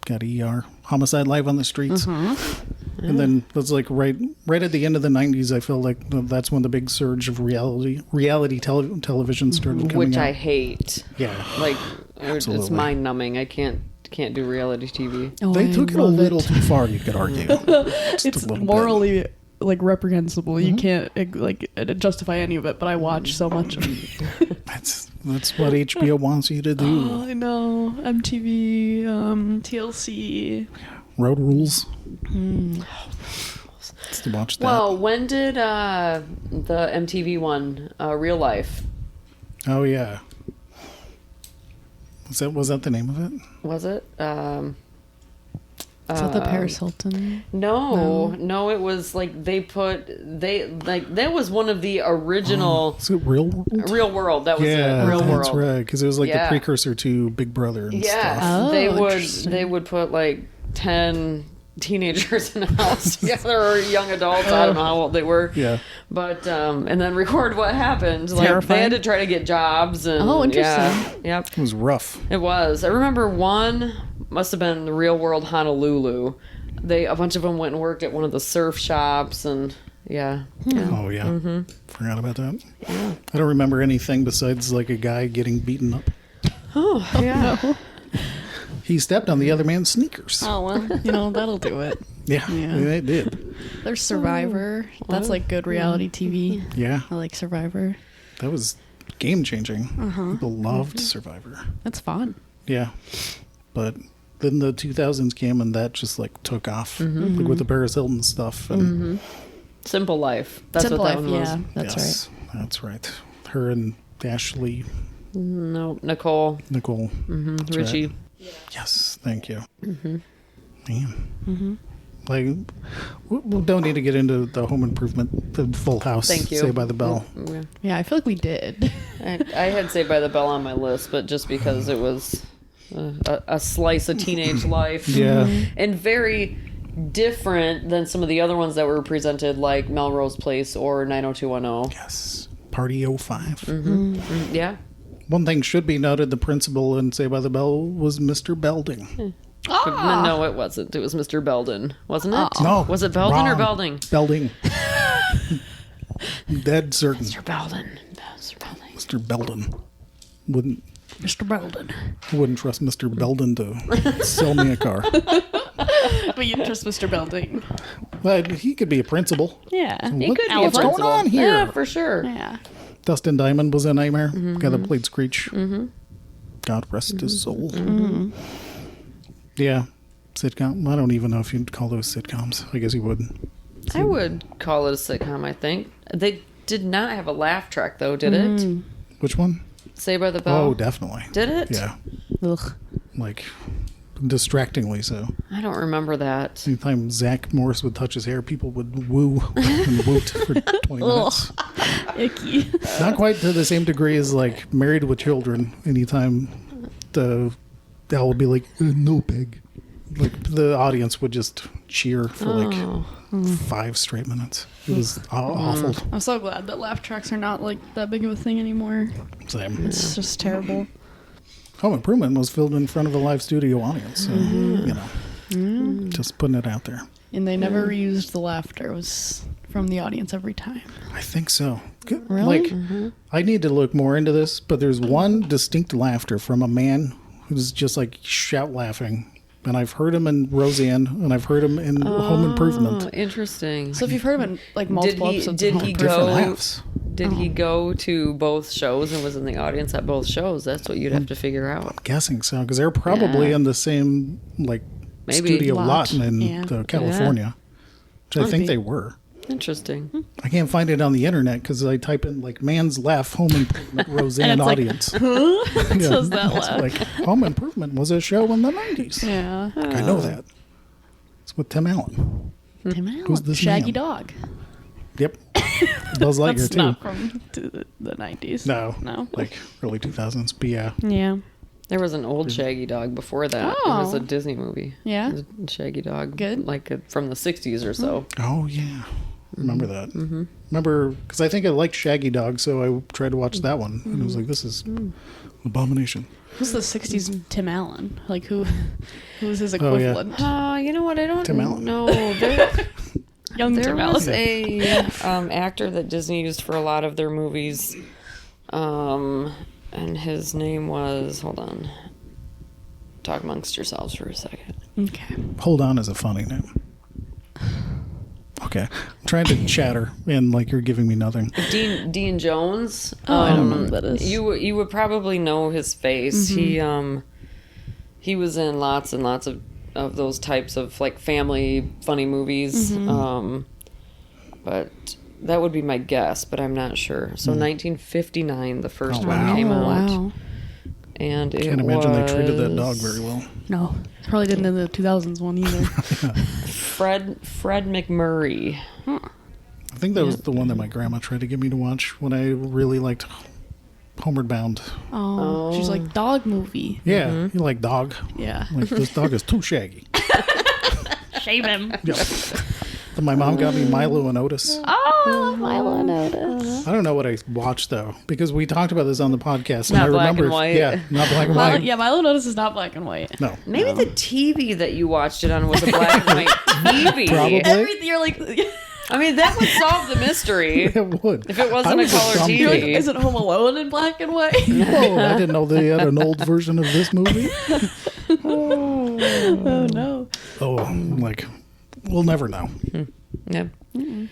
Got ER, Homicide Live on the Streets, and then that's like right at the end of the '90s. I feel like that's when the big surge of reality television started coming Which out. I hate. Yeah, Like it's Absolutely. mind numbing. I can't do reality TV. Oh, they I took it a love little too far. You could argue. Just It's a little morally like reprehensible. You can't like justify any of it, but I watch so much of it. That's what HBO wants you to do. Oh, I know. MTV, TLC. Road Rules. Let's watch that. Well, when did the MTV one, Real Life? Oh yeah. Was that the name of it? Was it? Is that the Paris Hilton? No, it was like that was one of the original Is it Real World? Real World. That was Yeah, it. Real that's World. right. Because it was like the Yeah. precursor to Big Brother and Yeah, stuff. Oh, they interesting. would put like 10 teenagers in a house together or young adults. I don't know how old they were. Yeah. But and then record what happened. Like they Terrifying. had to try to get jobs and Oh, interesting. Yeah, yep. It was rough. It was. I remember one must have been the Real World Honolulu. A bunch of them went and worked at one of the surf shops and yeah. Oh, yeah. Forgot about that. I don't remember anything besides like a guy getting beaten up. Oh, yeah. He stepped on the other man's sneakers. Oh, well, that'll do it. Yeah, Yeah. it did. There's Survivor. That's like good reality TV. Yeah, I like Survivor. that was game changing. People loved Survivor. That's fun. Yeah, but then the 2000s came and that just like took off, like with the Paris Hilton stuff. And Simple Life. That's Simple what that Life, one was. yeah, that's yes, that's right. Her and Ashley No, Nicole, Nicole. That's right. Richie. Yes, thank you. Man. Like, we don't need to get into the Home Improvement, the Full House, Thank you. Saved by the Bell. Yeah. Yeah, I feel like we did. I had Saved by the Bell on my list, but just because it was a slice of teenage life. Yeah. And very different than some of the other ones that were presented, like Melrose Place or 90210. Yes. Party 05. Yeah. One thing should be noted, the principal in Saved by the Bell was Mr. Belding. No, it wasn't. It was Mr. Belden, wasn't it? No. Was it Belden or wrong. Belding? Belding. Dead certain. Mr. Belden. Mr. Belding. Mr. Belden. Wouldn't Mr. Belden. I wouldn't trust Mr. Belden to sell me a car. But you trust Mr. Belding. But he could be a principal. Yeah. He What- could be what's a going principal. on here? Yeah, for sure. Yeah. Dustin Diamond was a Nightmare. Guy that played Screech. God rest his soul. Yeah. Sitcom. I don't even know if you'd call those sitcoms. I guess you would. I would call it a sitcom, I think. They did not have a laugh track, though, did it? Which one? Saved by the Bell? Oh, definitely. Did it? Yeah. Ugh. Like, distractingly so. I don't remember that. Anytime Zach Morris would touch his hair, people would woo and woot for 20 minutes. Icky. Not quite to the same degree as like Married with Children. Anytime the Al would be like, no peg. Like the audience would just cheer for like 5 straight minutes. It was awful. I'm so glad that laugh tracks are not like that big of a thing anymore. Same. It's just terrible. Home Improvement was filmed in front of a live studio audience. So, you know, just putting it out there. And they never reused the laughter. It was from the audience every time. I think so. Really? Like, I need to look more into this, but there's one distinct laughter from a man who's just like shout laughing. And I've heard him in Roseanne, and I've heard him in Home Oh, Improvement. interesting. So if you've heard of it, like multiple episodes did of Home he Different go- laughs. Did he go to both shows and was in the audience at both shows? That's what you'd have to figure out. I'm guessing so, because they're probably Yeah. in the same like Maybe. studio Lot. lot in Yeah. California, which I Could think be. they were. Interesting. I can't find it on the internet because I type in like man's laugh Home Improvement Roseanne And it's like, audience. It Yeah, says that it's laugh. like Home Improvement was a show in the 90s. Yeah. I know that. It's with Tim Allen. Tim Allen. Who's this Shaggy man? Dog. Yep. Buzz Lightyear That's too. not from the 90s. No. No. Like early 2000s. But yeah. Yeah. There was an old Shaggy Dog before that. It was Oh. a Disney movie. Yeah? It was a Shaggy Dog. Good. Like from the 60s or so. Oh yeah. Remember that. Remember, because I think I liked Shaggy Dog, so I tried to watch that one. And it was like, this is abomination. Who's the 60s Tim Allen? Like who's his Oh, yeah. equivalent? You know what? I don't Tim Allen. know. There, Young there Tim was Allen. a actor that Disney used for a lot of their movies. And his name was, hold on. Talk amongst yourselves for a second. Okay. Hold on is a funny name. Okay. I'm trying to chatter, and like you're giving me nothing. Dean Jones. Oh, I don't know who that is. You would probably know his face. He was in lots and lots of those types of like family funny movies. But that would be my guess, but I'm not sure. So 1959, the first Oh, one wow. came Oh, out, wow. and it Can't imagine they treated that was dog very well. No. Probably didn't in the 2000s one either. Fred McMurray. I think that was the one that my grandma tried to get me to watch when I really liked Homeward Bound. Oh. She's like, dog movie. Yeah, you like dog. Yeah. Like, this dog is too shaggy. shave him. Then my mom got me Milo and Otis. Oh, Milo and Otis. I don't know what I watched though, because we talked about this on the podcast. Not I black and remember, white. Yeah, not black and Milo, white. yeah, Milo and Otis is not black and white. No, Maybe the TV that you watched it on was a black and white TV. Probably. Everything you're like, I mean, that would solve the mystery. it would. If it wasn't I a was color dumb TV. you're like, kid. is it Home Alone in black and white? Oh, I didn't know they had an old version of this movie. Oh no. Oh, like we'll never know. Yeah. There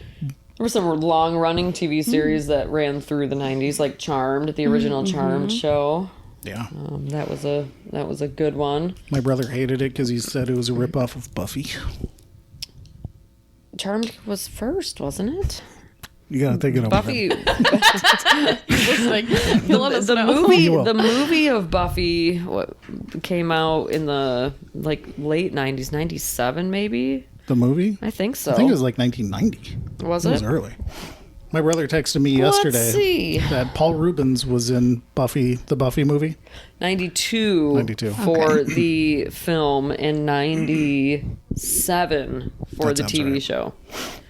were some long-running TV series that ran through the 90s, like Charmed, the original Charmed show. Yeah, That was a good one. my brother hated it because he said it was a ripoff of Buffy. Charmed was first, wasn't it? You gotta think it over. Buffy. Listening. You'll let us the know. movie, You will. the movie of Buffy, what came out in the late 90s, 97 maybe. The movie? I think so. I think it was like 1990. Was It was it? early. My brother texted me yesterday Let's see. that Paul Rubens was in Buffy, the Buffy movie. 92. 92. For the film and 97 for That the sounds TV right. show.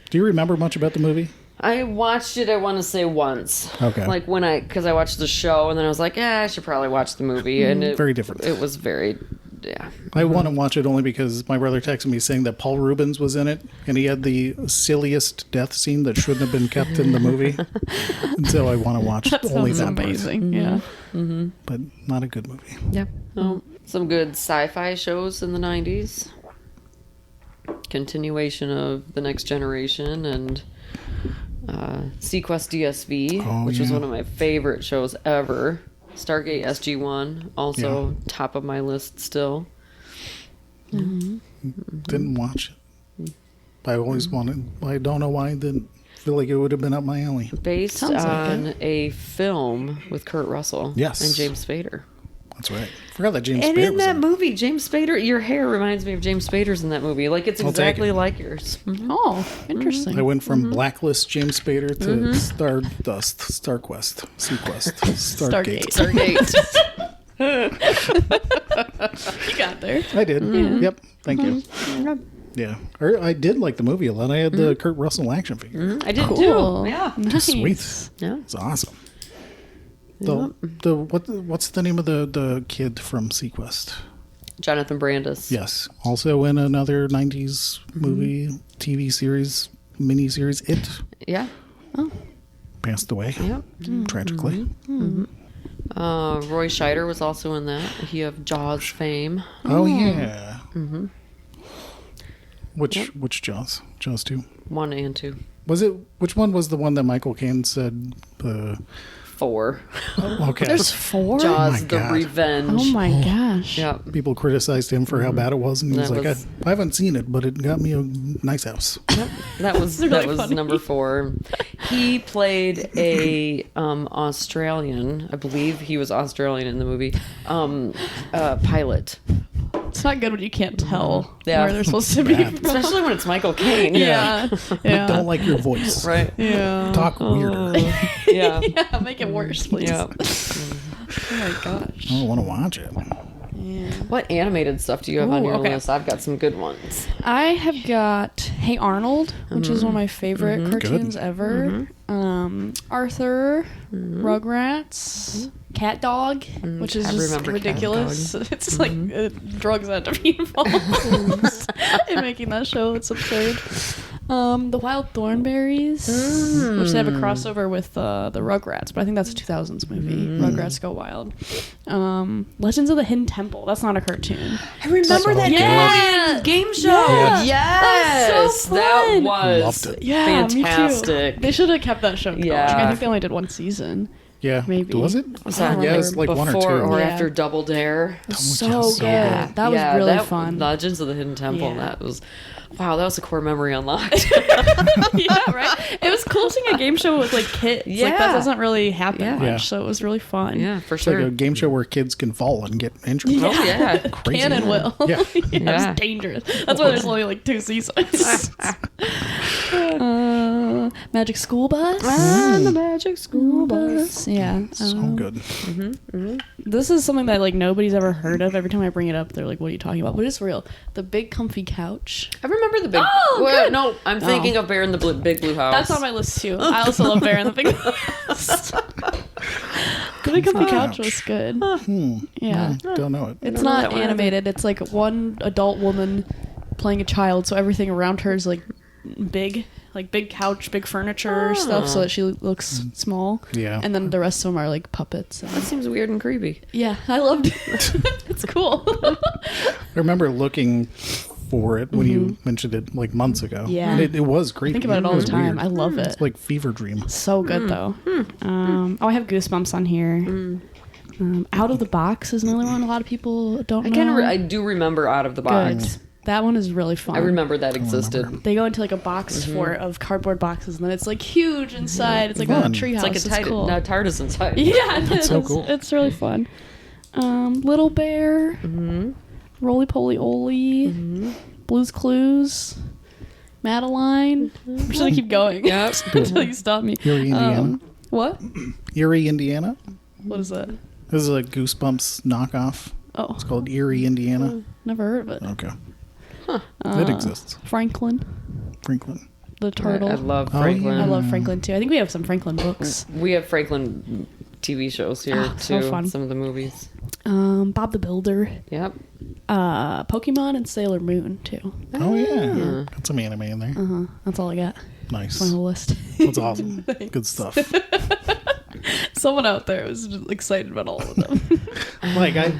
Do you remember much about the movie? I watched it, I want to say once. Okay. Like because I watched the show and then I was like, I should probably watch the movie. And it, Very different. It was very, yeah. I want to watch it only because my brother texted me saying that Paul Rubens was in it, and he had the silliest death scene that shouldn't have been kept in the movie. And so I want to watch only Sounds that amazing. Yeah. part. But not a good movie. Yeah. Some good sci-fi shows in the 90s. Continuation of The Next Generation and Sequest DSV, Oh, which was yeah. one of my favorite shows ever. Stargate SG-1, also top of my list still. Didn't watch it. I always wanted. I don't know why I didn't feel like it would have been up my alley. Based Sounds like on a film with Kurt Russell Yes. and James Spader. That's right. Forgot that James And Spader in was that in it. movie, James Spader, your hair reminds me of James Spader's in that movie. Like, it's I'll take exactly it. like yours. Oh, interesting. I went from Blacklist James Spader to Stardust, StarQuest, Sequest, Stargate. Stargate. You got there. I did. Yep. Thank you. Yeah. I did like the movie a lot. I had the Kurt Russell action figure. I did Cool. too. Yeah. Nice. Sweet. Yeah. It's awesome. What's the name of the kid from Sequest? Jonathan Brandis. Yes. Also in another 90s movie, TV series, miniseries, It Yeah. passed away Yep. tragically. Roy Scheider was also in that. He of Jaws fame. Oh yeah. Which Jaws? Jaws 2. 1 and 2. Was it? Which one was the one that Michael Caine said? 4. Okay. There's 4? Jaws my the God. Revenge. Oh my gosh. Yep. People criticized him for how bad it was, and he was That like, was- I haven't seen it, but it got me a nice house. That was really funny. number 4. He played a Australian, I believe he was Australian in the movie, pilot. It's not good when you can't tell Yeah. where they're supposed to be from. Especially when it's Michael Caine. Yeah. Yeah. Don't like your voice. Right. Yeah. Talk weirder. Yeah. Yeah, make it worse, please. Yeah. Oh my gosh. I don't want to watch it. What animated stuff do you have on Ooh, your okay. list? I've got some good ones. I have got Hey Arnold, which is one of my favorite cartoons ever. Arthur, Rugrats, Cat Dog, which is I just remember Cat Ridiculous. It's like drugs had to be involved in making that show. It's absurd. The Wild Thornberries, which they have a crossover with the Rugrats, but I think that's a 2000s movie. Rugrats Go Wild. Legends of the Hidden Temple. That's not a cartoon. I remember that Nickelodeon game show. Yeah. Yes. That was so That fun. was Loved it. Yeah, fantastic. Me too. They should have kept that show going. Yeah. I think they only did one season. Yeah. Maybe. Was it? Was that Yeah, it's like before one or two. or Yeah. after Double Dare? So so good. good. That was Yeah, really fun. Legends of the Hidden Temple. Yeah. That was, wow, that was a core memory unlocked. Yeah, right. It was cool seeing a game show with like kids. Like that Yeah. doesn't really happen Yeah. much, Yeah. so it was really fun. Yeah, for It's like sure. a game show where kids can fall and get injured. Oh yeah. Crazy. Can and will. Yeah. Yeah, Yeah. it's dangerous. That's why there's only like 2 seasons. Magic School Bus. The Magic School Bus. Yeah. So good. This is something that like nobody's ever heard of. Every time I bring it up, they're like, "What are you talking about?" But it's real. The Big Comfy Couch. I remember the big. Oh, Well, good. no, I'm thinking of Bear in the Big Blue House. That's on my list too. I also love Bear in the Big House. The Big Comfy Couch was good. Yeah. Don't know it. It's don't know not that one either. animated. It's like one adult woman playing a child, so everything around her is like big couch, big furniture stuff, so that she looks small. Yeah. And then the rest of them are like puppets. That seems weird and creepy. Yeah, I loved it. It's cool. I remember looking for it when you mentioned it like months ago. Yeah. And it was creepy. Think about it all It the was time. weird. I love it. It's like fever dream. So good though. I have Goosebumps on here. Out of the Box is another one a lot of people don't know. I do remember Out of the Good. Box. That one is really fun. I remember that existed. They go into like a box of cardboard boxes, and then it's like huge inside. It's like Fun. a treehouse. It's like a cool. TARDIS inside. Yeah, it is. so cool. It's really fun. Little Bear, Roly Poly Oly, Blue's Clues, Madeline. I'm just gonna keep going. Yep. Until you stop me. Erie, Indiana. What? Erie, Indiana. What is that? This is a Goosebumps knockoff. Oh, It's called Erie, Indiana. never heard of it. Okay. It exists. Franklin, Franklin. the turtle. I love Oh, Franklin. yeah. I love Franklin too. I think we have some Franklin books. We have Franklin TV shows here Ah, too. so fun. Some of the movies. Bob the Builder, Yep. Pokemon, and Sailor Moon too. Oh, yeah. Got some anime in there. That's all I got. Nice. My whole list. That's awesome. Good stuff. Someone out there was just excited about all of them. Like, I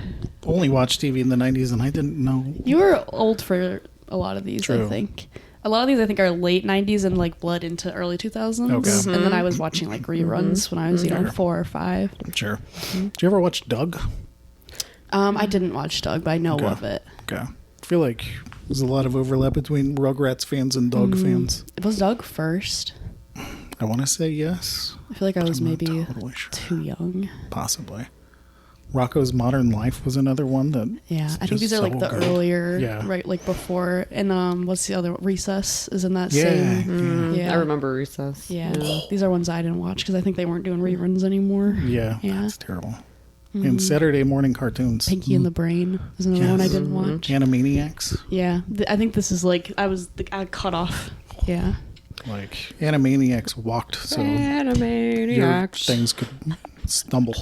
only watched TV in the 90s and I didn't know. You were old for a lot of these, I True. think. A lot of these, I think, are late 90s and like bled into early 2000s. Okay. And then I was watching like reruns when I was, 4 or 5. Sure. Did you ever watch Doug? I didn't watch Doug, but I know Okay. of it. Okay. I feel like there's a lot of overlap between Rugrats fans and Doug fans. It was Doug first. I want to say yes. I feel like I was I'm not maybe totally sure. too young. Possibly. Rocco's Modern Life was another one that. Yeah, is I think these just are like so the good. earlier, Yeah. right, like before. And what's the other? Recess is in that Yeah. same. Yeah, I remember Recess. Yeah, these are ones I didn't watch because I think they weren't doing reruns anymore. Yeah. Yeah. That's terrible. And Saturday morning cartoons. Pinky and the Brain is another one I didn't watch. Animaniacs. Yeah, I think this is like I cut off. Yeah, Like, Animaniacs walked so your Animaniacs. things could stumble.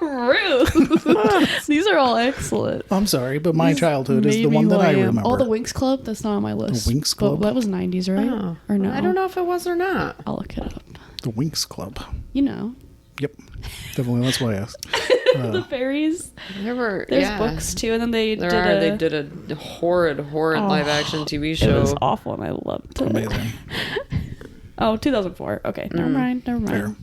rude. These are all excellent. I'm sorry, but my childhood is the Maybe one that who I am. remember. Oh, the Winx Club. That's not on my list. Winx But Club? that was 90s, right? Oh. Or no? I don't know if it was or not. I'll look it up. The Winx Club. You know, Yep. Definitely, that's why I asked. the fairies. There's There's books too, and then they They did a horrid live action TV It show. was awful, and I loved it. Amazing. Oh, 2004. Okay, never mind. Fair.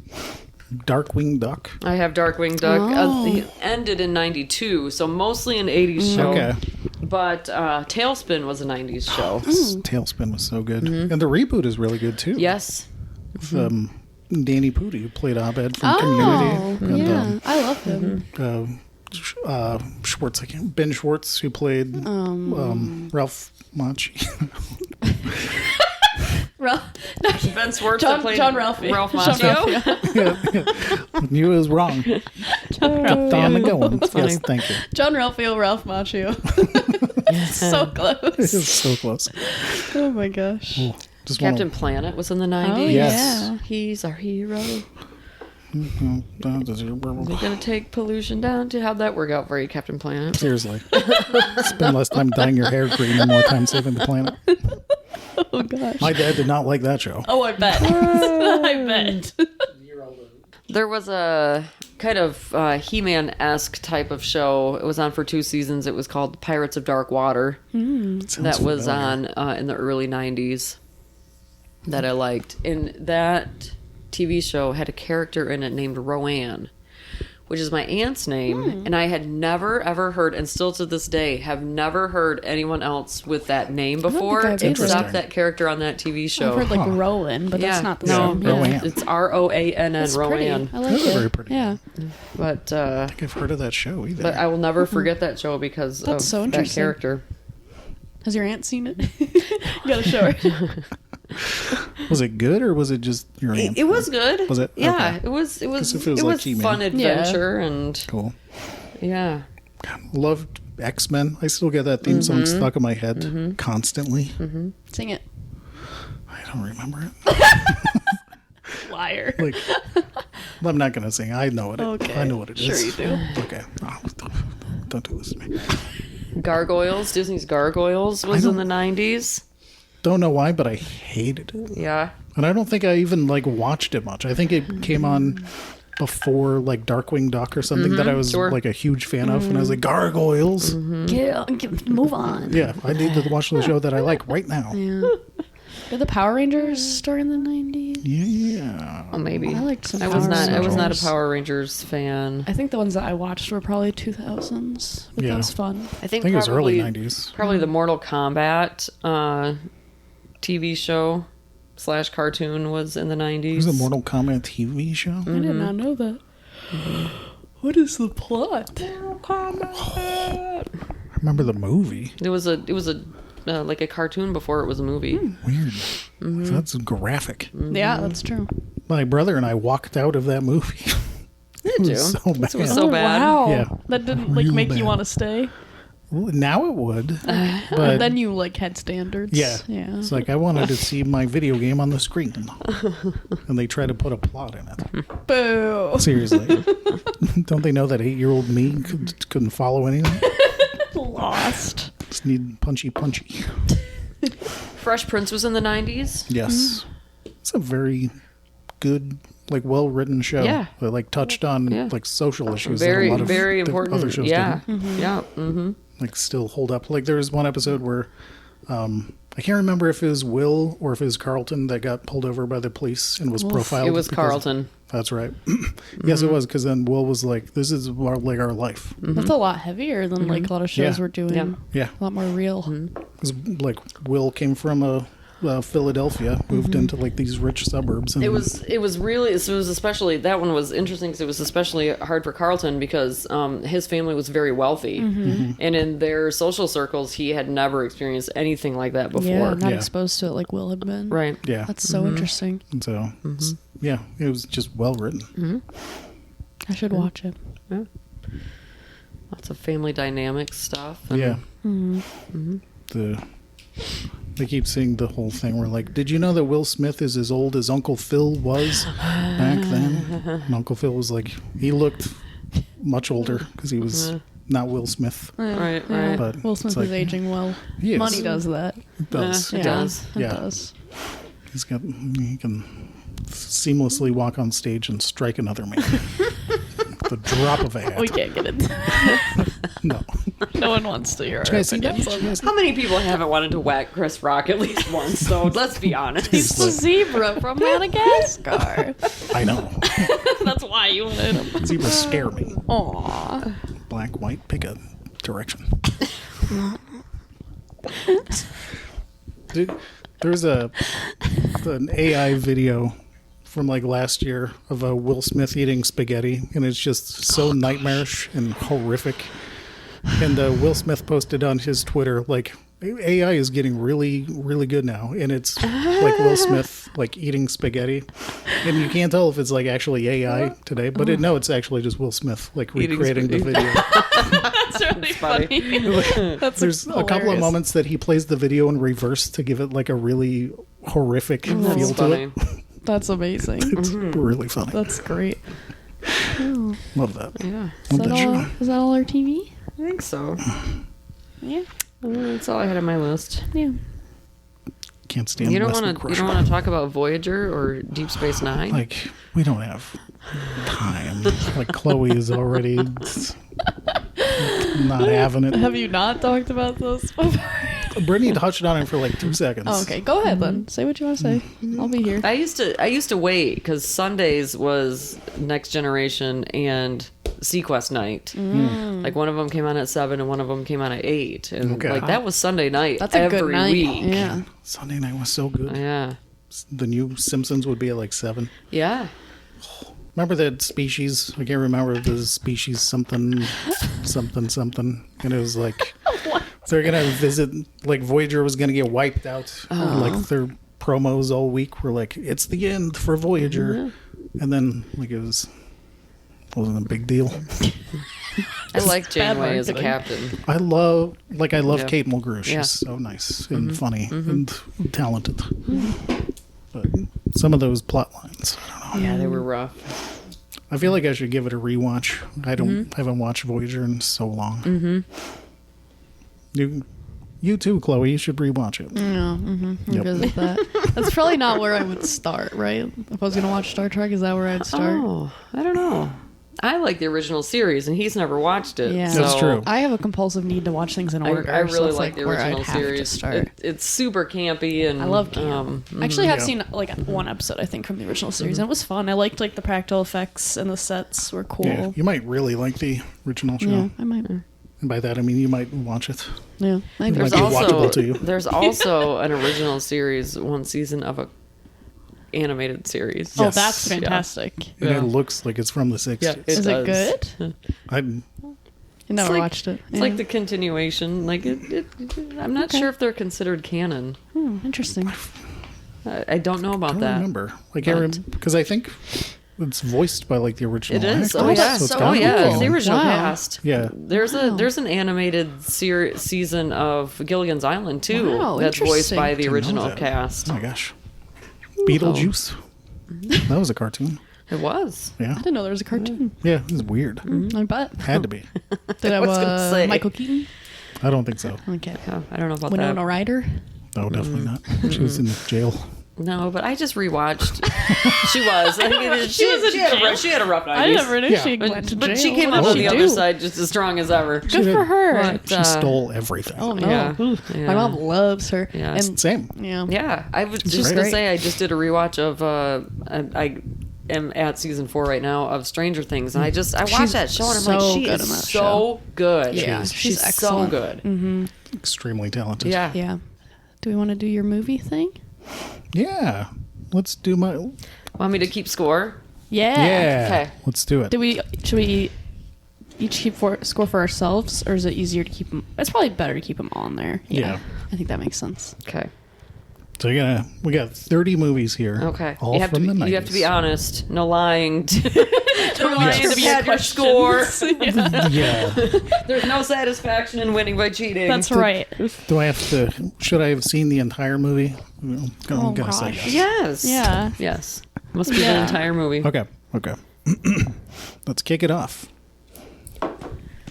Darkwing Duck. I have Darkwing Duck. Oh. It ended in '92, so mostly an '80s show. Okay. But Tailspin was a '90s show. Tailspin was so good. And the reboot is really good, too. Yes. With, Danny Pudi, who played Abed from Oh, Community. yeah, I love him. Schwartz, Ben Schwartz, who played Ralph Macchio. Ben Schwartz that played John Ralphie. Ralph John Macchio. Knew it was wrong. Kept on going. Yes, thank you. John Ralphio, Ralph Macchio. So close. It's so close. Oh my gosh. Just Captain Planet was in the '90s. Oh Yes. yeah. He's our hero. wanna... We're gonna take pollution down. How'd that work out for you, Captain Planet? Seriously. Spend less time dyeing your hair green and more time saving the planet. Oh gosh. My dad did not like that show. Oh, I bet. I bet. There was a kind of He-Man-esque type of show. It was on for 2 seasons. It was called Pirates of Dark Water. Sounds That was familiar. on in the early 90s that I liked. And that TV show had a character in it named Roanne, which is my aunt's name. And I had never, ever heard, and still to this day, have never heard anyone else with that name before, I've either. except that character on that TV show. I've heard like Rowan, but that's not the no, same. Rowan. Yeah. It's Roann, It's pretty. Roanne. I like That is it. very pretty. Yeah. But I think I've heard of that show either. I will never forget that show because That's of so that interesting. character. Has your aunt seen it? You gotta show her. Was it good or was it just your aunt? It was good. Was it? Yeah, Okay. it was. It was. 'Cause if it was It like was He-Man. fun adventure and Cool. yeah. Loved X-Men. I still get that theme song stuck in my head constantly. Sing it. I don't remember it. Liar. Like, I'm not gonna sing. I know it. Okay. I know what it is. Sure you do. Okay. Oh, don't do this to me. Gargoyles. Disney's Gargoyles was in the 90s. Don't know why, but I hated it. Yeah. And I don't think I even like watched it much. I think it came on before like Darkwing Duck or something that I was sure. like a huge fan of, and I was like, Gargoyles. Move on. Yeah, I need to watch the show that I like right now. Yeah. Were the Power Rangers during the 90s? Yeah. Oh, maybe. I liked some I was Power not. I was not a Rangers. Power Rangers fan. I think the ones that I watched were probably 2000s. But Yeah. that was fun. I think, I think it was early probably 90s. Probably the Mortal Kombat TV show / cartoon was in the 90s. Was it Mortal Kombat TV show? I did not know that. What is the plot? I remember the movie. It was a like a cartoon before it was a movie. Weird. That's graphic. Yeah, that's true. My brother and I walked out of that movie. It was you? so bad. It was so bad. Wow. Yeah. That didn't like Real make bad. you want to stay. Well, now it would. But But then you like had standards. yeah. Yeah. It's like I wanted to see my video game on the screen. And they try to put a plot in it. Boo. Seriously. Don't they know that 8-year-old me couldn't follow anything? Lost. Just need punchy. Fresh Prince was in the 90s. Yes. It's a very good, like, well-written show. Yeah. That, like, touched on, Yeah. like, social issues that a Very, lot of very the important. other shows Yeah. didn't. Yeah. Mm-hmm. Like, still hold up. Like, there was one episode where I can't remember if it was Will or if it was Carlton that got pulled over by the police and was profiled. It was because- Carlton. That's right. Yes, it was, because then Will was like, this is our life. That's a lot heavier than like a lot of shows Yeah. were doing. Yeah. Yeah. A lot more real. 'Cause, like, Will came from Philadelphia, moved into, like, these rich suburbs. And It was really, it was especially, that one was interesting because it was especially hard for Carlton because his family was very wealthy. And in their social circles, he had never experienced anything like that before. Yeah, not Yeah. exposed to it like Will had been. Right. Yeah. That's so interesting. And so, yeah, it was just well written. I should watch it. Lots of family dynamics stuff. and- Yeah. They keep saying the whole thing where, like, did you know that Will Smith is as old as Uncle Phil was back then? And Uncle Phil was like, he looked much older because he was not Will Smith. Right, Yeah. right. But Will Smith it's like, is aging well. He is. Money does that. It does. It Yeah, does. It Yeah. does. He can seamlessly walk on stage and strike another man. The drop of a hat. We can't get into No. No one wants to hear our Did you guys see that? opinions on Did you guys see How many people haven't wanted to whack Chris Rock at least once? So let's be honest. It's the zebra from Madagascar. I know. That's why you wanted him. Zebras scare me. Aw. Black, white, pick a direction. Dude, there's an AI video from like last year of Will Smith eating spaghetti, and it's just so nightmarish and horrific. And Will Smith posted on his Twitter, like, AI is getting really, really good now, and it's like Will Smith like eating spaghetti, and you can't tell if it's like actually AI today, but no, it's actually just Will Smith like Eating recreating the spaghetti. video. That's really funny. That's There's a couple of hilarious. moments that he plays the video in reverse to give it like a really horrific feel That's to funny. it. That's amazing. It's really funny. That's great. Love that. Yeah, Is Love that, that all, show. is that all our TV? I think so. Yeah. That's all I had on my list. Yeah. Can't stand You don't Wesley want to. You Crusher. don't want to talk about Voyager or Deep Space Nine. Like, we don't have time. Like, Chloe is already not having it. Have you not talked about this before? Brittany touched on it for like 2 seconds. Oh, okay, go ahead then. Say what you want to say. I'll be here. I used to wait because Sundays was Next Generation and Sequest night. Like one of them came on at 7 and one of them came on at 8, and Okay. like that was Sunday night. That's a every good night. week. Yeah. Sunday night was so good. Yeah. The new Simpsons would be at like 7. Yeah. Remember that Species? I can't remember the Species something, and it was like they're gonna visit. Like Voyager was gonna get wiped out. Like their promos all week were like, it's the end for Voyager. And then, like, wasn't a big deal. I like Janeway as a marketing. captain. I love Yeah. Kate Mulgrew. She's Yeah. so nice and funny and talented. But some of those plot lines, I don't know. Yeah, they were rough. I feel like I should give it a rewatch. I haven't watched Voyager in so long. You too, Chloe. You should rewatch it. Yeah, I'm Yep. good with that. That's probably not where I would start, right? If I was going to watch Star Trek, is that where I'd start? Oh, I don't know. I like the original series, and he's never watched it. Yeah. That's so true. I have a compulsive need to watch things in I order. so really it's like the where I'd original have to series. start. It's super campy, and I love camp. I actually have seen like one episode, I think, from the original series, and it was fun. I liked like the practical effects and the sets were cool. Yeah, you might really like the original show. Yeah, I might. And by that, I mean you might watch it. Yeah, I There's There's might be also watchable to you. there's also an original series, one season of a animated series. Oh, Yes. that's fantastic. And Yeah. it looks like it's from the 60s. Yeah, it Is it does. good? I I never like- watched it. It's like the continuation. Like I'm not sure if they're considered canon. Interesting. I don't know about don't that. remember. Like, But- because I think it's voiced by like the original It is. actors, Oh yeah. so it's Oh gotta be yeah. It's the canon. original Wow. cast. Yeah. There's an animated season of Gilligan's Island too. Wow, that's voiced interesting. by the Didn't know original that. cast. Oh my gosh. Beetlejuice. That was a cartoon. It was. Yeah. I didn't know there was a cartoon. Yeah, it was weird. I bet. Had to be. Did I was gonna say. Michael Keaton? I don't think so. Okay. Yeah, I don't know about Winona that. Ryder? No, definitely not. She was in jail. No, but I just rewatched. She was. I mean, she had a rough night. I never knew Yeah. she went to jail. But she came What out did on she the do? other side just as strong as ever. Good for her. But, She stole everything. Oh no. Yeah. Ooh. Yeah. My mom loves her. Yeah. And Same. yeah. Yeah, I was just great. gonna say I just did a rewatch of I am at season 4 right now of Stranger Things, and I watched She's that show and I'm so like, she good is in that so good. Yeah, she's she's so excellent. good. Extremely talented. Yeah. Yeah. Do we want to do your movie thing? Yeah. Let's do my. Want me to keep score? Yeah. Yeah. Okay. Let's do it. Should we each keep score for ourselves, or is it easier to keep them? It's probably better to keep them all in there. Yeah. I think that makes sense. Okay. So we got 30 movies here. Okay. All You have from to the be, 90s. you have to be honest. No lying. No lying to be Yes. at your score. Yeah. There's no satisfaction in winning by cheating. That's right. Do I have to? Should I have seen the entire movie? I'm gonna say gosh. yes. Yes. Yeah. Yes. Must be the Yeah. entire movie. Okay. Okay. Let's kick it off.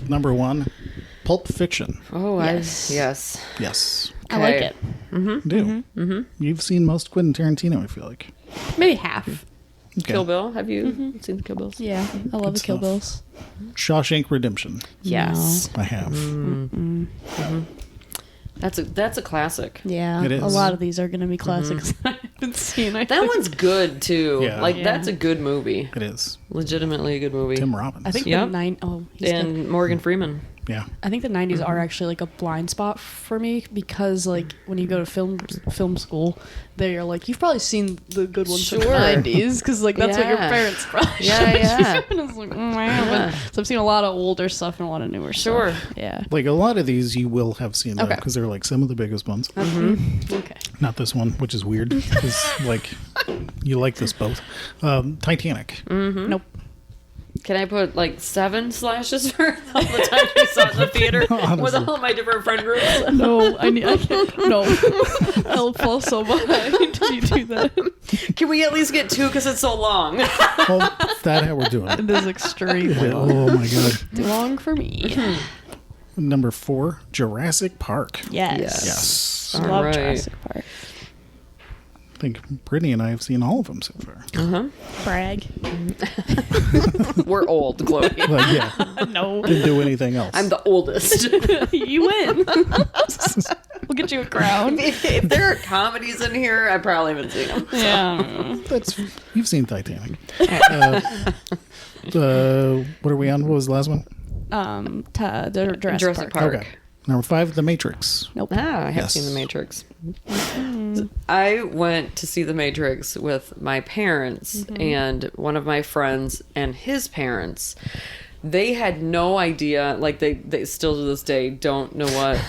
Number 1, Pulp Fiction. Oh, Yes. yes. Yes. I like Okay. it. Do. Mm-hmm. You've seen most Quentin Tarantino, I feel like. Maybe half. Okay. Kill Bill. Have you seen the Kill Bills? Yeah. I love the Kill stuff. Bills. Shawshank Redemption. Yes. I have. That's a classic. Yeah. It is. A lot of these are going to be classics I've been seeing. I That think. one's good too. Yeah. Like Yeah. that's a good movie. It is. Legitimately a good movie. Tim Robbins. I think Yep. the nine. Oh, he's dead. and Morgan Freeman. Yeah. I think the 90s are actually like a blind spot for me because like when you go to film school, they're like you've probably seen the good ones from the Sure. 90s because like that's what your Yeah. parents probably Yeah, showed yeah. you. And I was like, I haven't. So I've seen a lot of older stuff and a lot of newer Sure. stuff. Yeah. Like a lot of these you will have seen Okay. because they're like some of the biggest ones. Okay. Not this one, which is weird because like you like this both. Titanic. Nope. Can I put like 7 slashes for all the time we saw it in the theater with Honestly. all my different friend groups? No, I can't. No. I'll fall so behind if you do that. Can we at least get 2 because it's so long? Oh, is that how we're doing it? It is extremely long. Oh my god. Too long for me. Number 4, Jurassic Park. Yes. Yes. All Love right. Jurassic Park. I think Brittany and I have seen all of them so far. Brag. We're old, Chloe. Like, yeah, No. didn't do anything else. I'm the oldest. You win. We'll get you a crown. If there are comedies in here, I probably haven't seen them. Yeah. That's you've seen Titanic. What are we on? What was the last one? The Jurassic, Jurassic Park. Park. Okay. Number 5, The Matrix. Nope. Ah, I have Yes. seen The Matrix. I went to see The Matrix with my parents and one of my friends and his parents. They had no idea, like they still to this day don't know what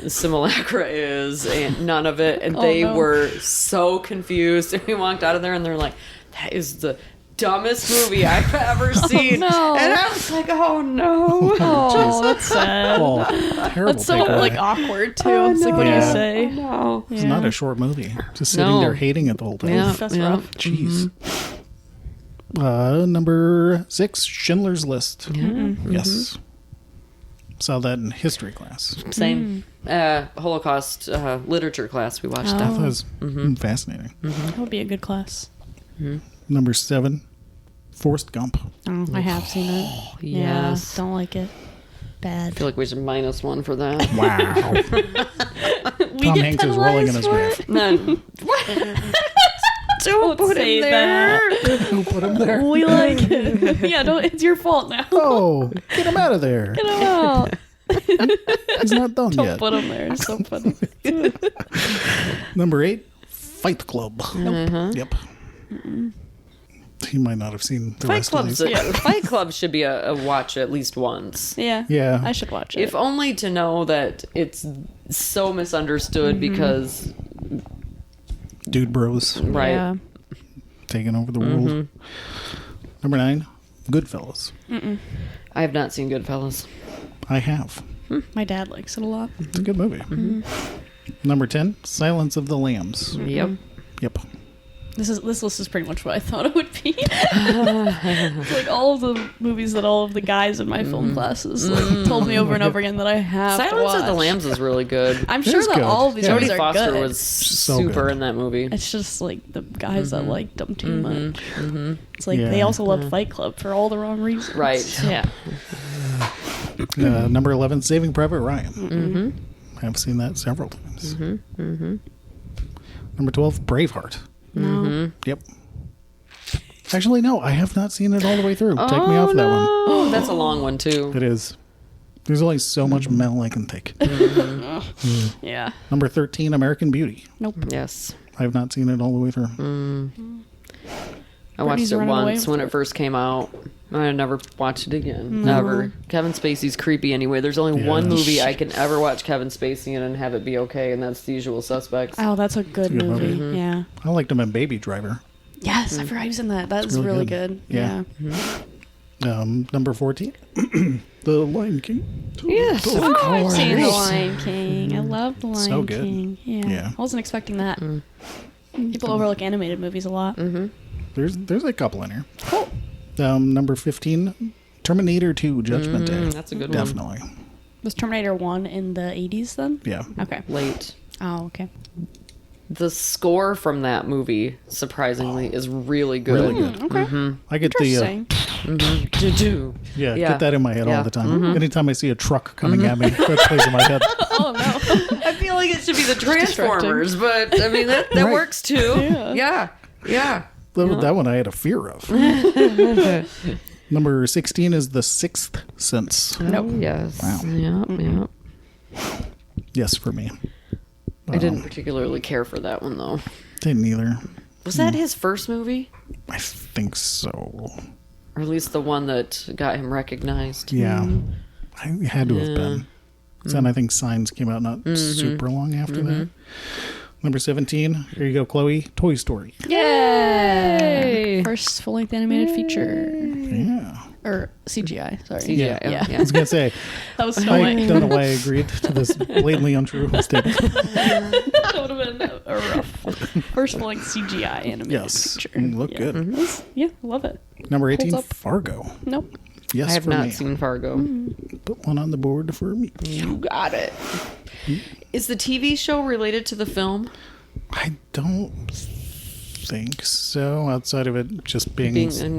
Simulacra is, and none of it. And they no. were so confused. And we walked out of there, and they're like, "That is the dumbest movie I've ever seen." no. And I was like, "Oh no!" Oh, that's sad. Well, terrible. That's so takeaway. like awkward too. It's like what do you Yeah. say? No. It's not a short movie. Just sitting No. there hating it the whole time. Yeah, That's yeah. rough. Jeez. Number 6, Schindler's List. Yes. Saw that in history class. Same. Holocaust literature class. We watched That that. was fascinating. That would be a good class. Number 7, Forrest Gump. Oh, I have seen it. Yes. Yeah, don't like it. Bad. I feel like we should -1 for that. Wow. Tom Hanks is rolling in his grave. None. Don't put say him there. Who put him there? We like it. Yeah, don't. It's your fault now. Oh, get him out of there. Get him out. He's not done Don't yet. put him there. It's so funny. Number 8, Fight Club. Yep. You might not have seen the Fight rest Club. of these. Fight Club should be a watch at least once. Yeah. Yeah. I should watch it. If only to know that it's so misunderstood because Dude Bros right. Yeah. taking over the world. Number 9, Goodfellas. I have not seen Goodfellas. I have. My dad likes it a lot. It's a good movie. Number 10, Silence of the Lambs. Yep. Yep. This list is pretty much what I thought it would be. It's like all of the movies that all of the guys in my film classes like, told me over and over again that I have to Silence watch. of the Lambs is really good. I'm It sure is that good. all of these Yeah. movies Jodie are Foster good. was So super good. in that movie. It's just like the guys that liked them too much. It's like Yeah. they also loved Fight Club for all the wrong reasons. Right. Yeah. Number 11, Saving Private Ryan. I've seen that several times. Number 12, Braveheart. No. Yep. Actually, no, I have not seen it all the way through. Take me off that one. Oh, that's a long one too. It is. There's only so much Mel I can take. Yeah. Number 13, American Beauty. Nope. Yes. I have not seen it all the way through. I watched Brittany's it running away once with when it. it first came out. I never watched it again. Never. Kevin Spacey's creepy anyway. There's only one Yeah. movie I can ever watch Kevin Spacey in and have it be okay, and that's The Usual Suspects. Oh, that's a good a good movie. movie. Yeah. I liked him in Baby Driver. Yes, I forgot he was in that. That was really really good. good. Yeah. Yeah. Number 14, The Lion King. Yes, of I've course. seen The Lion King. I love The Lion So good. King. Yeah. Yeah. I wasn't expecting that. People overlook animated movies a lot. There's a couple in here. Cool. Number 15, Terminator 2, Judgment Day. That's a good one. Definitely. Was Terminator 1 in the 80s then? Yeah. Okay. Late. Oh, okay. The score from that movie, surprisingly, is really good. Really good. Okay. I get the Interesting. yeah, Yeah. get that in my head Yeah. all the time. Anytime I see a truck coming at me, that plays in my head. Oh, no. I feel like it should be the Transformers, but I mean that Right. works too. Yeah. That one I had a fear of. Number 16 is The Sixth Sense. Nope. Yes. Wow. Yep. Yes, for me. I didn't particularly care for that one though. Didn't either. Was that his first movie? I think so. Or at least the one that got him recognized. Yeah. I had to have been. Then I think Signs came out not super long after that. Number 17, here you go, Chloe, Toy Story. Yay! First full length animated feature. Yeah. Or CGI, sorry. CGI. Yeah. I was going to say, That was so I lame. don't know why I agreed to this blatantly untrue statement. That would have been a rough. First full length CGI animated Yes. feature. Look good. Yeah, love it. Number 18, Holds up. Fargo. Nope. Yes, I have for not me. seen Fargo. Put one on the board for me. You got it. Is the TV show related to the film? I don't think so, outside of it just being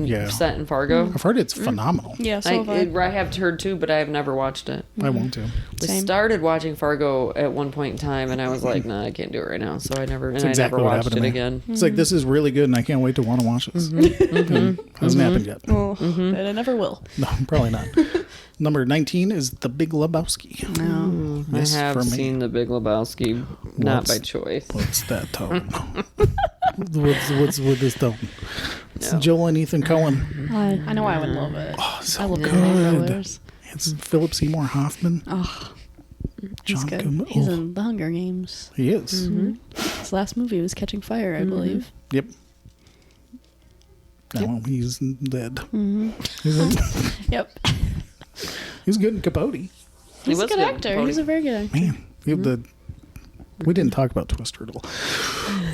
yeah. set in Fargo? I've heard it's phenomenal. Yeah, so have I. I have heard too, but I have never watched it. I want to. We Same. started watching Fargo at one point in time, and I was like, "Nah, I can't do it right now." So I never, and exactly I what never watched happened it to me. again. It's like, this is really good, and I can't wait to want to watch this. Hasn't happened yet. Oh, and I never will. No, probably not. Number 19 is The Big Lebowski. No. Yes, I have for me. seen The Big Lebowski, not by choice. What's that tone? what's with this tone? It's Joel and Ethan Cohen. I know I would love it. Oh, so I love good. the Coen brothers. It's Philip Seymour Hoffman. Oh, He's John good. Goodman. He's Oh, in The Hunger Games. he is. His last movie was Catching Fire, I believe. Yep. No, he's dead. Yep. He's good in Capote. He's a was good good in actor. Capote. He's a very good actor. Man, we didn't talk about Twister at all.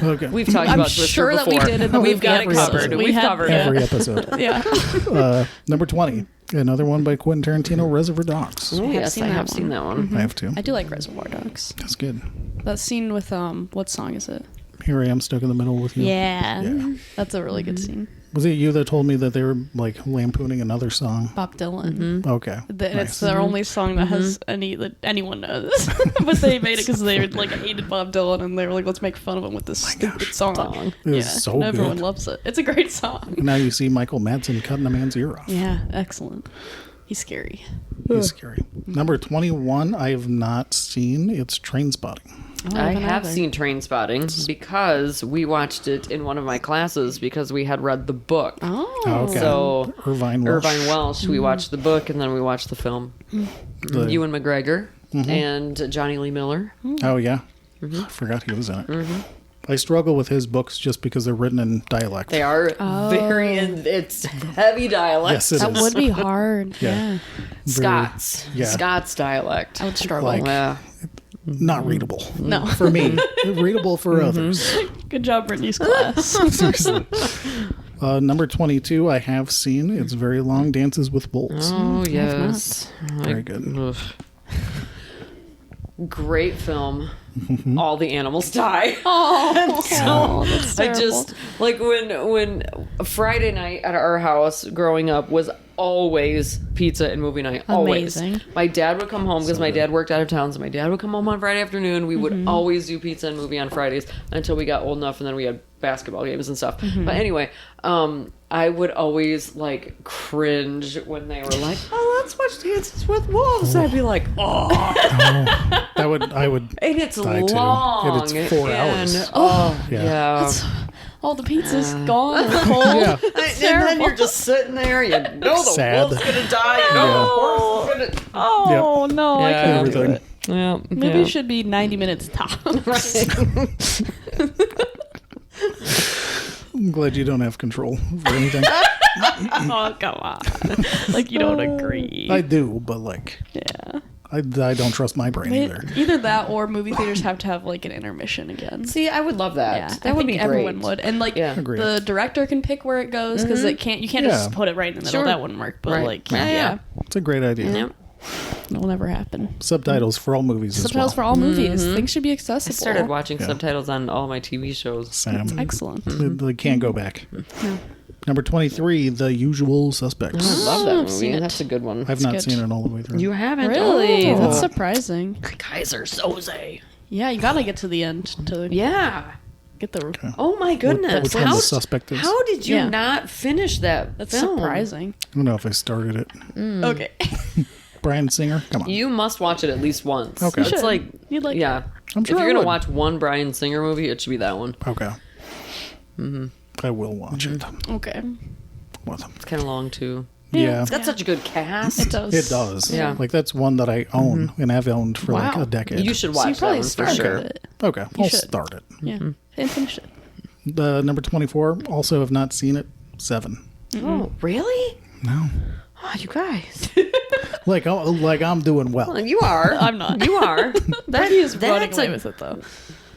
Okay. We've talked I'm about Twister sure that before. we did in the We've got it movie covered. episode. We've had- covered yeah. it. Every episode. Yeah. Number 20. Another one by Quentin Tarantino, Reservoir Dogs. Oh, yes, seen I that have one. seen that one. I have to. I do like Reservoir Dogs. That's good. That scene with what song is it? Here I am stuck in the middle with you. Yeah. That's a really good scene. Was it you that told me that they were like lampooning another song? Bob Dylan. Okay. And Nice. it's their only song that has any that anyone knows. But they made it because they like hated Bob Dylan and they were like, let's make fun of him with this stupid song. It was so and everyone good. loves it. It's a great song. Now you see Michael Madsen cutting a man's ear off. Yeah, excellent. He's scary. He's scary. Number 21, I have not seen. It's Train Spotting. I have seen Train Spotting because we watched it in one of my classes because we had read the book. Oh. Okay. So Irvine Welsh. Irvine Welsh, we watched the book and then we watched the film. The- Ewan McGregor and Johnny Lee Miller. Oh, yeah. I forgot he was in it. I struggle with his books just because they're written in dialect. They are it's heavy dialect. Yes, it That is. would be hard. Yeah. Yeah. Scots. Yeah. Scots dialect. I would struggle. Like- Yeah. Not readable. No. For me. Readable for others. Good job, Brittany's class. Seriously. Number 22, I have seen. It's very long. Dances with Wolves. Oh, yes. Very good. Ugh. Great film. All the animals die. Oh, that's I terrible. just like when Friday night at our house growing up was always pizza and movie night. Always. Amazing. My dad would come home because my dad worked out of town, so my dad would come home on Friday afternoon. We would always do pizza and movie on Fridays until we got old enough, and then we had basketball games and stuff. But anyway, I would always like cringe when they were like, "Oh, let's watch Dances with Wolves." I'd be like, "Oh." I would. And it's Die too. long. And it's 4 hours. And, oh, Yeah. yeah. all the pizza's gone or cold. Yeah. And then you're just sitting there. You know the Sad. wolf's gonna die. You know the horse is gonna. Oh no, I Yeah. can't do Everything. it. Yeah. Maybe it should be 90 minutes tops. I'm glad you don't have control over anything. Oh, come on. Like, you don't agree. I do, but like, Yeah. I don't trust my brain either. Either that or movie theaters have to have, like, an intermission again. See, I would love that. Yeah, That I would think be everyone great. would, and like Yeah. Agreed. the director can pick where it goes because you can't Yeah. just put it right in the middle. Sure. That wouldn't work. But Right. like, Yeah. yeah, It's a great idea. Yep. it'll never happen. Subtitles for all movies Subtitles as for well. all movies. Things should be I accessible. started watching Yeah. subtitles on all my TV shows. Sam. Excellent. They can't go back. Number 23, The Usual Suspects. I love that I've movie. seen it. That's a good one. I've not good. seen it all the way through. You haven't? Really? Oh. That's surprising. Kaiser Soze. Yeah, you gotta get to the end to Yeah. get the. Oh my goodness. Which one how, the suspect is? how did you Yeah. not finish that That's film? surprising. I don't know if I started it. Okay. Brian Singer? Come on. You must watch it at least once. Okay. It's should. like, You'd like yeah. I'm sure if I you're going would. to watch one Bryan Singer movie, it should be that one. Okay. I will watch it. Okay. Well, It's kind of long, too. yeah. It's got such a good cast. It does. It does. Yeah. Like, that's one that I own and have owned for like Wow. a decade. You should So you watch that probably one for started sure. it. Okay. I'll should. start it. Yeah. And finish it. The number 24, also have not seen it. 7. Oh, really? No. Oh, you guys. Like I'm doing well. You are. I'm not. You are. That is running that's away a- with it though.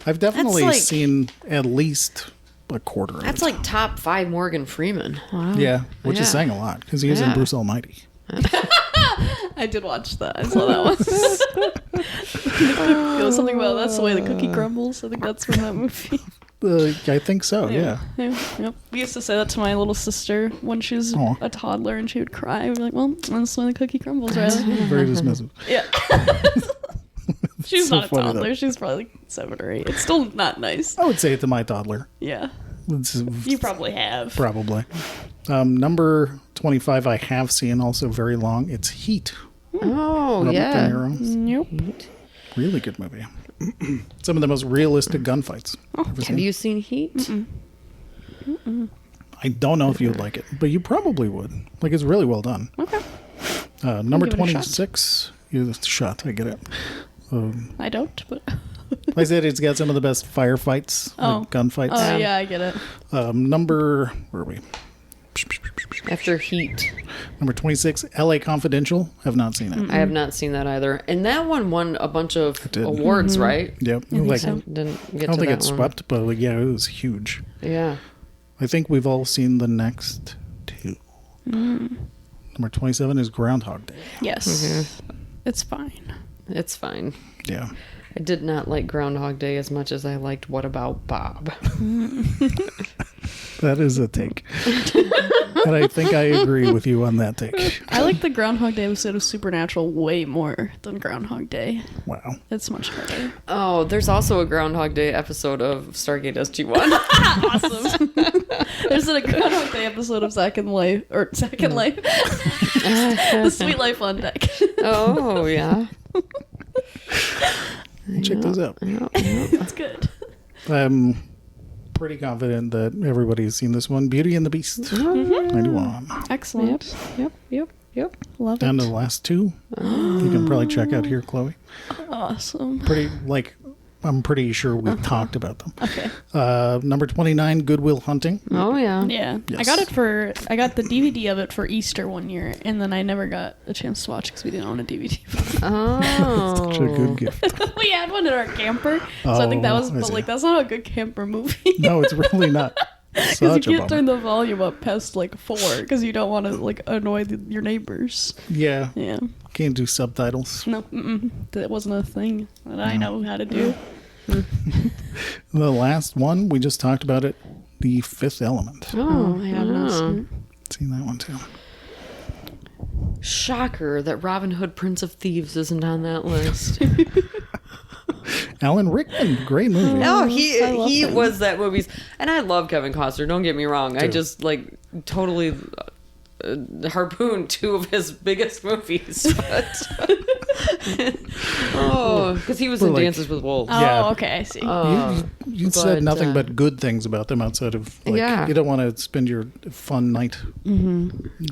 I've definitely like- seen at least a quarter of That's it. like top 5 Morgan Freeman. Yeah, which is Yeah. saying a lot because he is in Yeah. Bruce Almighty. I did watch that. I saw that one. It was something about that's the way the cookie crumbles. I think that's from that movie. I think so, yeah. Yep. We used to say that to my little sister when she was Aw. a toddler and she would cry. We'd be like, well, that's the way the cookie crumbles, right? Very dismissive. Yeah. She's So not a funny, toddler. though. She's probably like 7 or 8. It's still not nice. I would say it to my toddler. Yeah. It's You probably have. probably. Number 25 I have seen, also very long. It's Heat. Oh, Robert yeah. De Niro. Nope. Really good movie. Some of the most realistic gunfights I've ever Have seen. you seen Heat? I don't know if you'd like it, but you probably would. Like, it's really well done. Okay. Number give it a shot. 26 is shot. I get it. I don't, but I said it's got some of the best firefights, like gunfights. oh yeah, I get it. Number, where are we? After Heat. Number 26, LA Confidential. Have not seen it. I have not seen that either. And that one won a bunch of did. awards, right? Yep. Like, so. Didn't get I don't to think that it one. swept, but like, yeah, it was huge. Yeah. I think we've all seen the next two. Number 27 is Groundhog Day. Yes, it's fine. It's fine. Yeah. I did not like Groundhog Day as much as I liked What About Bob? That is a take. And I think I agree with you on that take. I like the Groundhog Day episode of Supernatural way more than Groundhog Day. Wow. It's much harder. Oh, there's also a Groundhog Day episode of Stargate SG-1. Awesome. There's a Groundhog Day episode of Second Life, The Sweet Life on Deck. Oh, yeah. Check those out. It's good. I'm pretty confident that everybody's seen this one. Beauty and the Beast. 91. Excellent. Yep. Love And the it. last two, you can probably check out here, Chloe. Awesome. I'm pretty sure we've talked about them. Okay. Number 29, Goodwill Hunting. Oh, yeah. Yeah. Yes. I got the DVD of it for Easter one year, and then I never got a chance to watch because we didn't own a DVD. Oh. Such a good gift. We had one in our camper, so I think that was, Oh, I but see. like that's not a good camper movie. No, it's really not. Because you Such a can't turn bummer. the volume up past like 4 because you don't want to like annoy your neighbors. Yeah, Yeah. can't do subtitles. No, that wasn't a thing that I know how to do. The last one, we just talked about it, The Fifth Element. Oh, I have not seen Seen that one too. Shocker that Robin Hood Prince of Thieves isn't on that list. Alan Rickman, great movie. No, I he love him. was that movie's, and I love Kevin Costner. Don't get me wrong. I Dude. just like totally harpooned 2 of his biggest movies. But because he was in We're like- Dances with Wolves. Oh, Yeah. okay, I see. You said but, nothing but good things about them outside of, like, Yeah. you don't want to spend your fun night.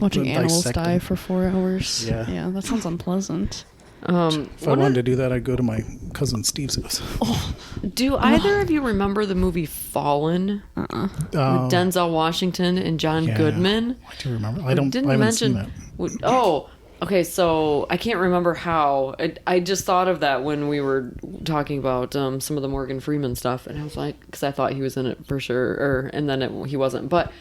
Watching animals dissecting. die for 4 hours. Yeah. Yeah, that sounds unpleasant. If I One wanted of- to do that, I'd go to my cousin Steve's house. Do either of you remember the movie Fallen with Denzel Washington and John Yeah. Goodman? I do remember. I don't. Didn't I haven't mention. seen that. Oh, okay. So I can't remember how. I just thought of that when we were talking about some of the Morgan Freeman stuff, and I was like, because I thought he was in it for sure, and then he wasn't. But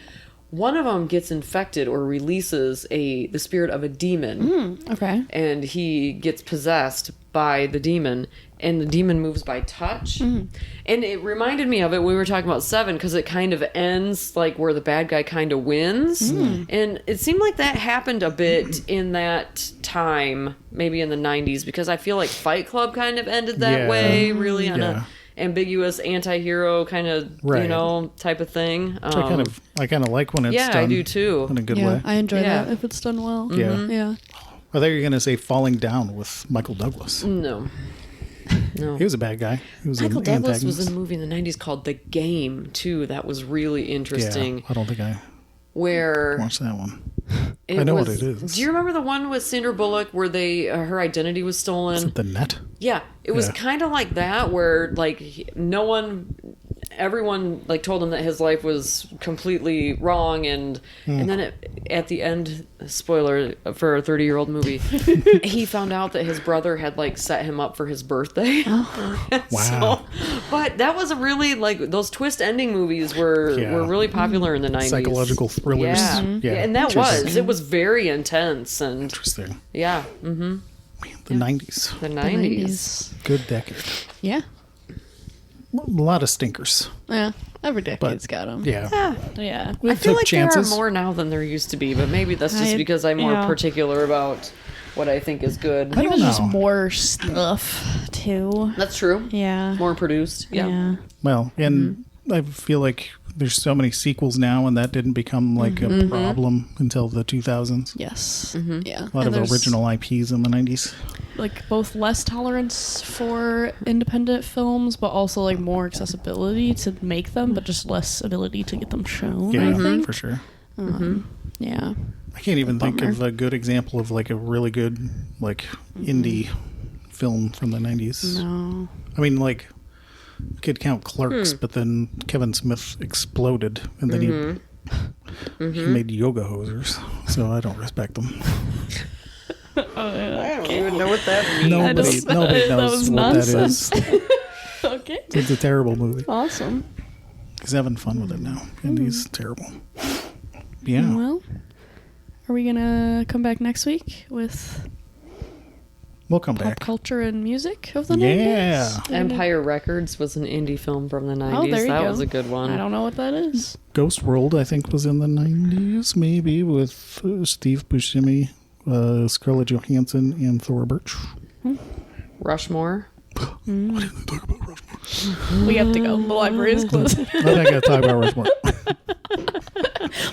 one of them gets infected or releases the spirit of a demon, Okay. and he gets possessed by the demon, and the demon moves by touch. And it reminded me of it when we were talking about Seven, because it kind of ends like where the bad guy kind of wins. And it seemed like that happened a bit in that time, maybe in the 90s, because I feel like Fight Club kind of ended that Yeah. way, really on Yeah. a ambiguous anti-hero kind of Right. type of thing. Which I kind of like when it's yeah, done. I do too. In a good Yeah, way. I enjoy Yeah. that if it's done well. Yeah. Yeah. I thought you were gonna say Falling Down with Michael Douglas. No. He was a bad guy. He was Michael an Douglas was antagonist. in a movie in the 90s called The Game, too. That was really interesting. Yeah, I don't think I Where watched that one. it I know was, what it is. Do you remember the one with Sandra Bullock where her identity was stolen? The Net. Yeah, it was Yeah. kind of like that, where like everyone like told him that his life was completely wrong, and then at the end, spoiler for a 30-year-old movie, he found out that his brother had like set him up for his birthday. Wow. But that was a really like those twist ending movies were really popular in the 90s. Psychological thrillers. Yeah, Yeah. and that was very intense, and Interesting. yeah, The 90s. the 90s. Good decade. Yeah. A lot of stinkers. Yeah. Every decade's got them. Yeah. Yeah. We I feel took like chances. there are more now than there used to be, but maybe that's just because I'm more particular about what I think is good. I don't There's just know. more stuff, too. That's true. Yeah. More produced. Yeah. Yeah. Well, and I feel like there's so many sequels now, and that didn't become like a problem until the 2000s. Yes. Yeah. A lot And of there's, original IPs in the 90s. like both less tolerance for independent films, but also like more accessibility to make them, but just less ability to get them shown. Yeah, I think. for sure. Yeah. I can't even think Bummer. of a good example of like a really good like indie film from the 90s. No. I mean, like, you could count Clerks, but then Kevin Smith exploded, and then he made yoga hosers, so I don't respect him. I don't even know what that means. Nobody that knows was what nonsense. that is. Okay. It's a terrible movie. Awesome. He's having fun with it now, and he's terrible. Yeah. Well, are we gonna come back next week with We'll come pop back. culture and music of the Yeah. 90s? Empire Records was an indie film from the 90s. Oh, there you that go. was a good one. I don't know what that is. Ghost World, I think, was in the 90s, maybe, with Steve Buscemi, Scarlett Johansson, and Thora Birch. Rushmore. Why didn't they talk about Rushmore? We have to go. The library is closed. I think I gotta talk about Rushmore.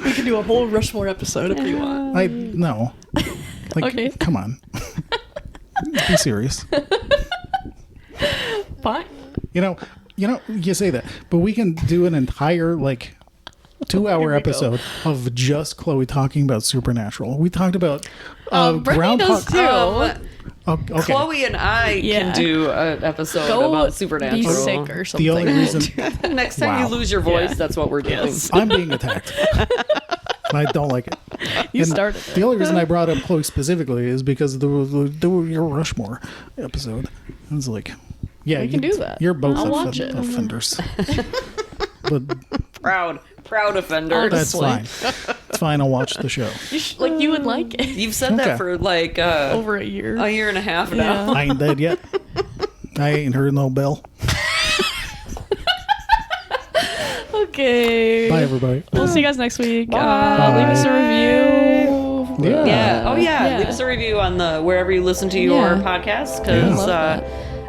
We can do a whole Rushmore episode if you want. No. Like, Okay. come on. Be serious. Fine. You know, you say that, but we can do an entire, like, 2-hour episode of just Chloe talking about Supernatural. We talked about Brittany does Groundhog. too. Oh, okay. Chloe and I Yeah. can do an episode Go about be Supernatural. sick or something. The only reason Next time Wow. you lose your voice, Yeah. that's what we're doing. Yes. I'm being attacked, and I don't like it. You And started it. The only reason I brought up Chloe specifically is because there was your Rushmore episode. I was like, yeah, We can do that. You're both I'll watch it. offenders. But Proud offender. that's Honestly. fine. It's fine. I'll watch the show. Like, you would like it. You've said Okay. that for like Over a year. a year and a half now. I ain't dead yet. I ain't heard no bell. Okay. Bye, everybody. We'll see you guys next week. Bye. Leave us a review. Yeah. Yeah. Oh yeah. Yeah. Leave us a review on the wherever you listen to your Yeah. podcast because Love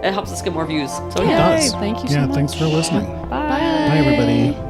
it helps us get more views. So Yeah. yay. Does. Thank you so Yeah, much. thanks for listening. Bye. Bye, everybody.